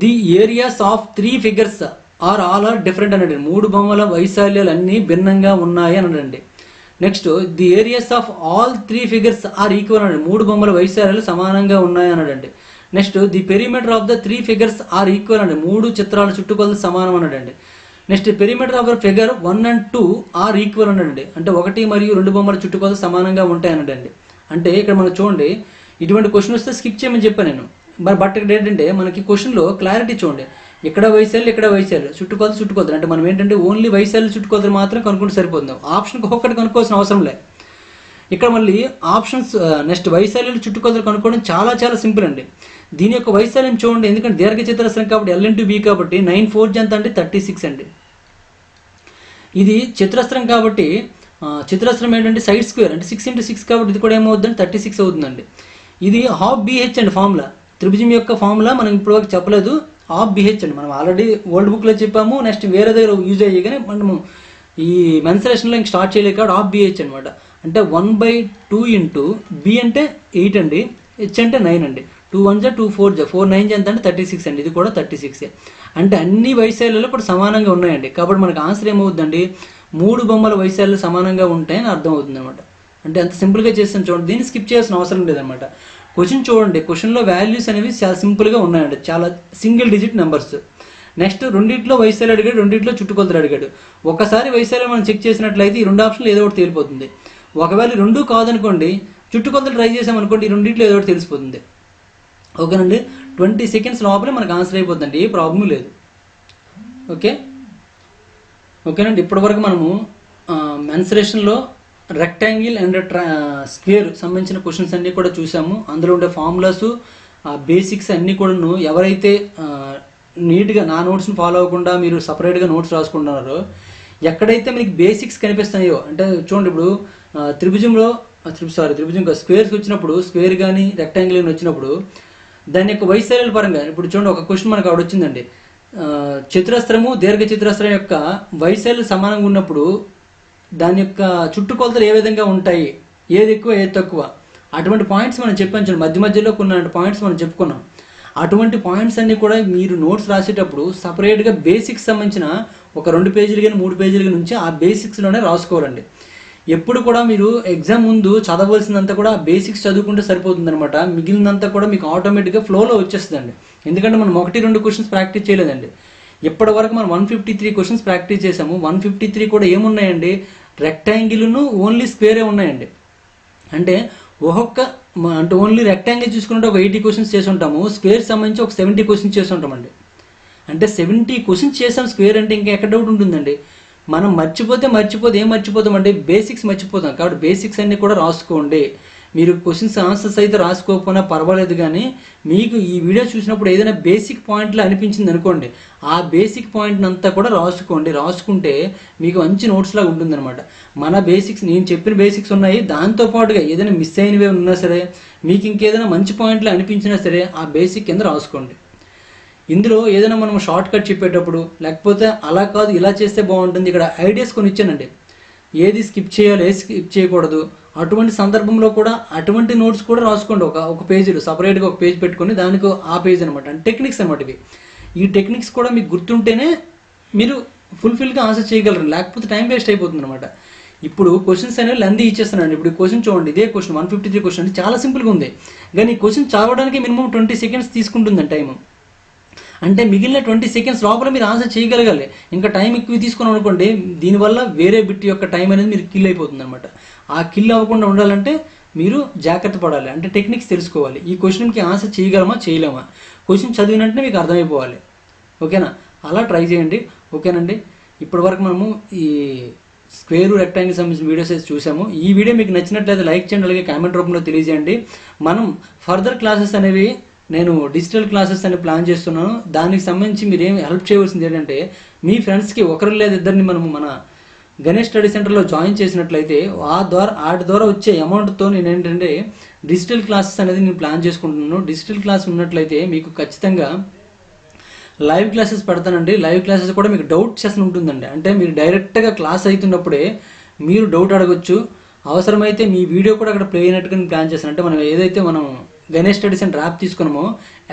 The areas of 3 figures are different అన్నాడు. 3 బొమ్మల వైశాల్యాలు అన్నీ భిన్నంగా ఉన్నాయి అన్నాడండి. Next, the areas of all 3 figures are equal అన్నాడు. 3 బొమ్మల వైశాల్యాలు సమానంగా ఉన్నాయి అన్నాడండి. Next, the perimeter of the 3 figures are equal అండి. 3 చిత్రాల చుట్టుకొలత సమానం అన్నాడండి. Next, perimeter of the figure 1 and 2 are equal అన్నాడండి. అంటే 1 మరియు 2 బొమ్మల చుట్టుకొలత సమానంగా ఉంటాయి అన్నాడండి. అంటే ఇక్కడ మనం చూడండి, ఇటువంటి క్వశ్చన్ వస్తే స్కిప్ చేయమని చెప్పాను నేను. బట్ ఇక్కడ ఏంటంటే మనకి క్వశ్చన్లో క్లారిటీ చూడండి. ఇక్కడ వైశాల్యం, ఇక్కడ వైశాల్యం, చుట్టుకొలత అంటే మనం ఏంటంటే ఓన్లీ వైశాల్యం చుట్టుకొలత మాత్రం కనుక్కుంటే సరిపోతుంది. ఆప్షన్కి ఒక్కటి కనుక్కోవాల్సిన అవసరం లేదు. ఇక్కడ మళ్ళీ ఆప్షన్స్ నెక్స్ట్ వైశాల్యాలు చుట్టుకొలతలు కనుక్కోవడం చాలా చాలా సింపుల్ అండి. దీని యొక్క వైశాల్యం చూడండి, ఎందుకంటే దీర్ఘ చతురస్రం కాబట్టి L/B కాబట్టి 9 4 ఎంత అంటే 36 అండి. ఇది చతురస్రం కాబట్టి చతురస్రం ఏంటంటే సైడ్ స్క్వేర్ అంటే 6 × 6 కాబట్టి ఇది కూడా ఏమవుతుందండి 36 అవుతుందండి. ఇది ½ BH అండి ఫార్ములా. త్రిభుజం యొక్క ఫార్ములా మనం ఇప్పటివరకు చెప్పలేదు. ½ BH అండి. మనం ఆల్రెడీ ఓల్డ్ బుక్లో చెప్పాము. నెక్స్ట్ వేరే దగ్గర యూజ్ అయ్యి కానీ మనము ఈ మెన్సరేషన్లో ఇంక స్టార్ట్ చేయలేదు కాబట్టి ½ BH అనమాట. అంటే 1/2 ఇంటూ B అంటే 8 అండి, H అంటే 9 అండి. 2 1s 2 4s 4 9s ఎంత అంటే 36 అండి. ఇది కూడా 36. అంటే అన్ని వైశాల్యాలు కూడా సమానంగా ఉన్నాయండి. కాబట్టి మనకు ఆన్సర్ ఏమవుతుందండి, 3 బొమ్మల వైశాల్యాలు సమానంగా ఉంటాయని అర్థం అవుతుంది అనమాట. అంటే అంత సింపుల్గా చేస్తాను చూడండి. దీన్ని స్కిప్ చేయాల్సిన అవసరం లేదనమాట. క్వశ్చన్ చూడండి, క్వశ్చన్లో వాల్యూస్ అనేవి చాలా సింపుల్గా ఉన్నాయండి, చాలా సింగిల్ డిజిట్ నెంబర్స్. నెక్స్ట్ రెండింటిలో వైశాల్యం అడిగాడు, రెండింటిలో చుట్టుకొలతలు అడిగాడు. ఒకసారి వైశాల్యం మనం చెక్ చేసినట్లయితే ఈ 2 ఆప్షన్లు ఏదో ఒకటి తేలిపోతుంది. ఒకవేళ 2 కాదనుకోండి, చుట్టుకొలతలు ట్రై చేసామనుకోండి, ఈ రెండింటిలో ఏదో ఒకటి తెలిసిపోతుంది. ఓకేనండి, 20 seconds లోపలే మనకు ఆన్సర్ అయిపోతుందండి, ఏ ప్రాబ్లం లేదు. ఓకేనండి, ఇప్పటివరకు మనము మెన్సరేషన్లో రెక్టాంగిల్ అండ్ స్క్వేర్ సంబంధించిన క్వశ్చన్స్ అన్నీ కూడా చూసాము. అందులో ఉండే ఫార్ములాస్, బేసిక్స్ అన్నీ కూడాను ఎవరైతే నీట్గా నా నోట్స్ని ఫాలో అవ్వకుండా మీరు సపరేట్గా నోట్స్ రాసుకుంటున్నారో, ఎక్కడైతే మీకు బేసిక్స్ కనిపిస్తున్నాయో, అంటే చూడండి ఇప్పుడు త్రిభుజం స్క్వేర్స్ వచ్చినప్పుడు, స్క్వేర్ కానీ రెక్టాంగిల్ కానీ వచ్చినప్పుడు దాని యొక్క వైశాల్యాల పరంగా ఇప్పుడు చూడండి ఒక క్వశ్చన్ మనకు ఆవిడ వచ్చిందండి. చతురస్రము, దీర్ఘ చతురస్రం యొక్క వైశాల్యాలు సమానంగా ఉన్నప్పుడు దాని యొక్క చుట్టుకొలతలు ఏ విధంగా ఉంటాయి, ఏది ఎక్కువ ఏది తక్కువ, అటువంటి పాయింట్స్ మనం చెప్పాను చూడండి. మధ్యలో కొన్ని పాయింట్స్ మనం చెప్పుకున్నాం. అటువంటి పాయింట్స్ అన్నీ కూడా మీరు నోట్స్ రాసేటప్పుడు సపరేట్గా బేసిక్స్ సంబంధించిన ఒక 2 పేజీలు కానీ 3 పేజీల నుంచి ఆ బేసిక్స్లోనే రాసుకోవాలండి. ఎప్పుడు కూడా మీరు ఎగ్జామ్ ముందు చదవలసిందంతా కూడా బేసిక్స్ చదువుకుంటే సరిపోతుంది అనమాట. మిగిలినంతా కూడా మీకు ఆటోమేటిక్గా ఫ్లోలో వచ్చేస్తుందండి. ఎందుకంటే మనం 1-2 క్వశ్చన్స్ ప్రాక్టీస్ చేయలేదండి. ఇప్పటి వరకు మనం 153 క్వశ్చన్స్ ప్రాక్టీస్ చేసాము. 153 కూడా ఏమున్నాయండి, రెక్టాంగిల్ను ఓన్లీ స్క్వేరే ఉన్నాయండి. అంటే అంటే ఓన్లీ రెక్టాంగిల్ చూసుకుంటే ఒక 80 క్వశ్చన్స్ చేసి ఉంటాము. స్క్వేర్ సంబంధించి ఒక 70 క్వశ్చన్స్ చేసి ఉంటామండి. అంటే 70 క్వశ్చన్స్ చేసాం స్క్వేర్ అంటే ఇంకా ఎక్కడ డౌట్ ఉంటుందండి. మనం మర్చిపోతే ఏం మర్చిపోతామండి, బేసిక్స్ మర్చిపోతాం. కాబట్టి బేసిక్స్ అన్నీ కూడా రాసుకోండి. మీరు క్వశ్చన్స్ ఆన్సర్స్ అయితే రాసుకోకపోయినా పర్వాలేదు, కానీ మీకు ఈ వీడియో చూసినప్పుడు ఏదైనా బేసిక్ పాయింట్లు అనిపించింది అనుకోండి, ఆ బేసిక్ పాయింట్ని అంతా కూడా రాసుకోండి. రాసుకుంటే మీకు మంచి నోట్స్ లాగా ఉంటుందన్నమాట. మన బేసిక్స్, నేను చెప్పిన బేసిక్స్ ఉన్నాయి, దాంతోపాటుగా ఏదైనా మిస్ అయినవి ఉన్నా సరే, మీకు ఇంకేదైనా మంచి పాయింట్లు అనిపించినా సరే ఆ బేసిక్ కింద రాసుకోండి. ఇందులో ఏదైనా మనం షార్ట్ కట్ చెప్పేటప్పుడు, లేకపోతే అలా కాదు ఇలా చేస్తే బాగుంటుంది, ఇక్కడ ఐడియాస్ కొన్ని ఇచ్చానండి, ఏది స్కిప్ చేయాలి, ఏది స్కిప్ చేయకూడదు, అటువంటి సందర్భంలో కూడా అటువంటి నోట్స్ కూడా రాసుకోండి. ఒక పేజీలో సపరేట్గా ఒక పేజ్ పెట్టుకొని దానికి ఆ పేజ్ అనమాట, అంటే టెక్నిక్స్ అనమాట ఇవి. ఈ టెక్నిక్స్ కూడా మీకు గుర్తుంటేనే మీరు ఫుల్ఫిల్గా ఆన్సర్ చేయగలరు, లేకపోతే టైం వేస్ట్ అయిపోతుంది అనమాట. ఇప్పుడు క్వశ్చన్స్ అనేవి లెంతీ ఇచ్చేస్తున్నాను. ఇప్పుడు క్వశ్చన్ చూడండి, ఇదే క్వశ్చన్ 153 క్వశ్చన్ అంటే చాలా సింపుల్గా ఉంది, కానీ ఈ క్వశ్చన్ చదవడానికి మినిమం 20 సెకండ్స్ తీసుకుంటుందండి టైం. అంటే మిగిలిన 20 సెకండ్స్ లోపల మీరు ఆన్సర్ చేయగలగాలి. ఇంకా టైం ఎక్కువ తీసుకున్నాం అనుకోండి, దీనివల్ల వేరే బిట్ యొక్క టైం అనేది మీరు కిల్ అయిపోతుంది అనమాట. ఆ కిల్ అవ్వకుండా ఉండాలంటే మీరు జాగ్రత్త పడాలి, అంటే టెక్నిక్స్ తెలుసుకోవాలి. ఈ క్వశ్చన్కి ఆన్సర్ చేయగలమా చేయలేమా, క్వశ్చన్ చదివినట్టే మీకు అర్థమైపోవాలి. ఓకేనా, అలా ట్రై చేయండి. ఓకేనండి, ఇప్పటివరకు మనము ఈ స్క్వేర్ రెక్టాంగిల్ సంబంధించిన వీడియోస్ అయితే చూసాము. ఈ వీడియో మీకు నచ్చినట్లయితే లైక్ చేయండి, అలాగే కామెంట్ రూపంలో తెలియజేయండి. మనం ఫర్దర్ క్లాసెస్ అనేవి, నేను డిజిటల్ క్లాసెస్ అని ప్లాన్ చేస్తున్నాను. దానికి సంబంధించి మీరు ఏమి హెల్ప్ చేయవలసింది ఏంటంటే, మీ ఫ్రెండ్స్కి ఒకరు లేదా ఇద్దరిని మనము మన గణేష్ స్టడీ సెంటర్లో జాయిన్ చేసినట్లయితే వాటి ద్వారా వచ్చే అమౌంట్తో నేను ఏంటంటే డిజిటల్ క్లాసెస్ అనేది నేను ప్లాన్ చేసుకుంటున్నాను. డిజిటల్ క్లాస్ ఉన్నట్లయితే మీకు ఖచ్చితంగా లైవ్ క్లాసెస్ పెడతానండి. లైవ్ క్లాసెస్ కూడా మీకు డౌట్ సెషన్ ఉంటుందండి, అంటే మీరు డైరెక్ట్గా క్లాస్ అవుతున్నప్పుడే మీరు డౌట్ అడగొచ్చు. అవసరమైతే మీ వీడియో కూడా అక్కడ ప్లే అయినట్టుగా నేను ప్లాన్ చేస్తాను. అంటే మనం ఏదైతే మనం గణేష్ స్టడీ సెంటర్ యాప్ తీసుకున్నామో,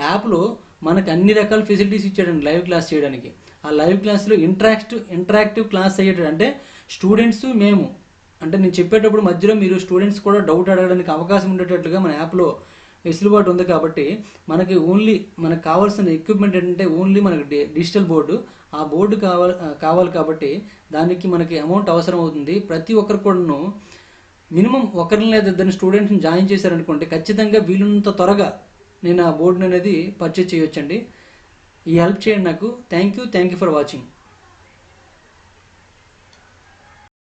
యాప్లో మనకు అన్ని రకాల ఫెసిలిటీస్ ఇచ్చాడండి లైవ్ క్లాస్ చేయడానికి. ఆ లైవ్ క్లాస్లో ఇంటరాక్టివ్ క్లాస్ అయ్యేటట్టు, అంటే స్టూడెంట్స్ మేము, అంటే నేను చెప్పేటప్పుడు మధ్యలో మీరు స్టూడెంట్స్ కూడా డౌట్ అడగడానికి అవకాశం ఉండేటట్లుగా మన యాప్లో వెసులుబాటు ఉంది. కాబట్టి మనకు కావాల్సిన ఎక్విప్మెంట్ ఏంటంటే ఓన్లీ మనకి డిజిటల్ బోర్డు. ఆ బోర్డు కావాలి కాబట్టి దానికి మనకి అమౌంట్ అవసరం అవుతుంది. ప్రతి ఒక్కరు కూడాను మినిమం ఒకరిని లేదా ఇద్దరిని స్టూడెంట్స్ని జాయిన్ చేశారనుకోండి, ఖచ్చితంగా వీలున్నంత త్వరగా నేను ఆ బోర్డుని అనేది పర్చేజ్ చేయొచ్చండి. ఈ హెల్ప్ చేయండి నాకు. Thank you for watching.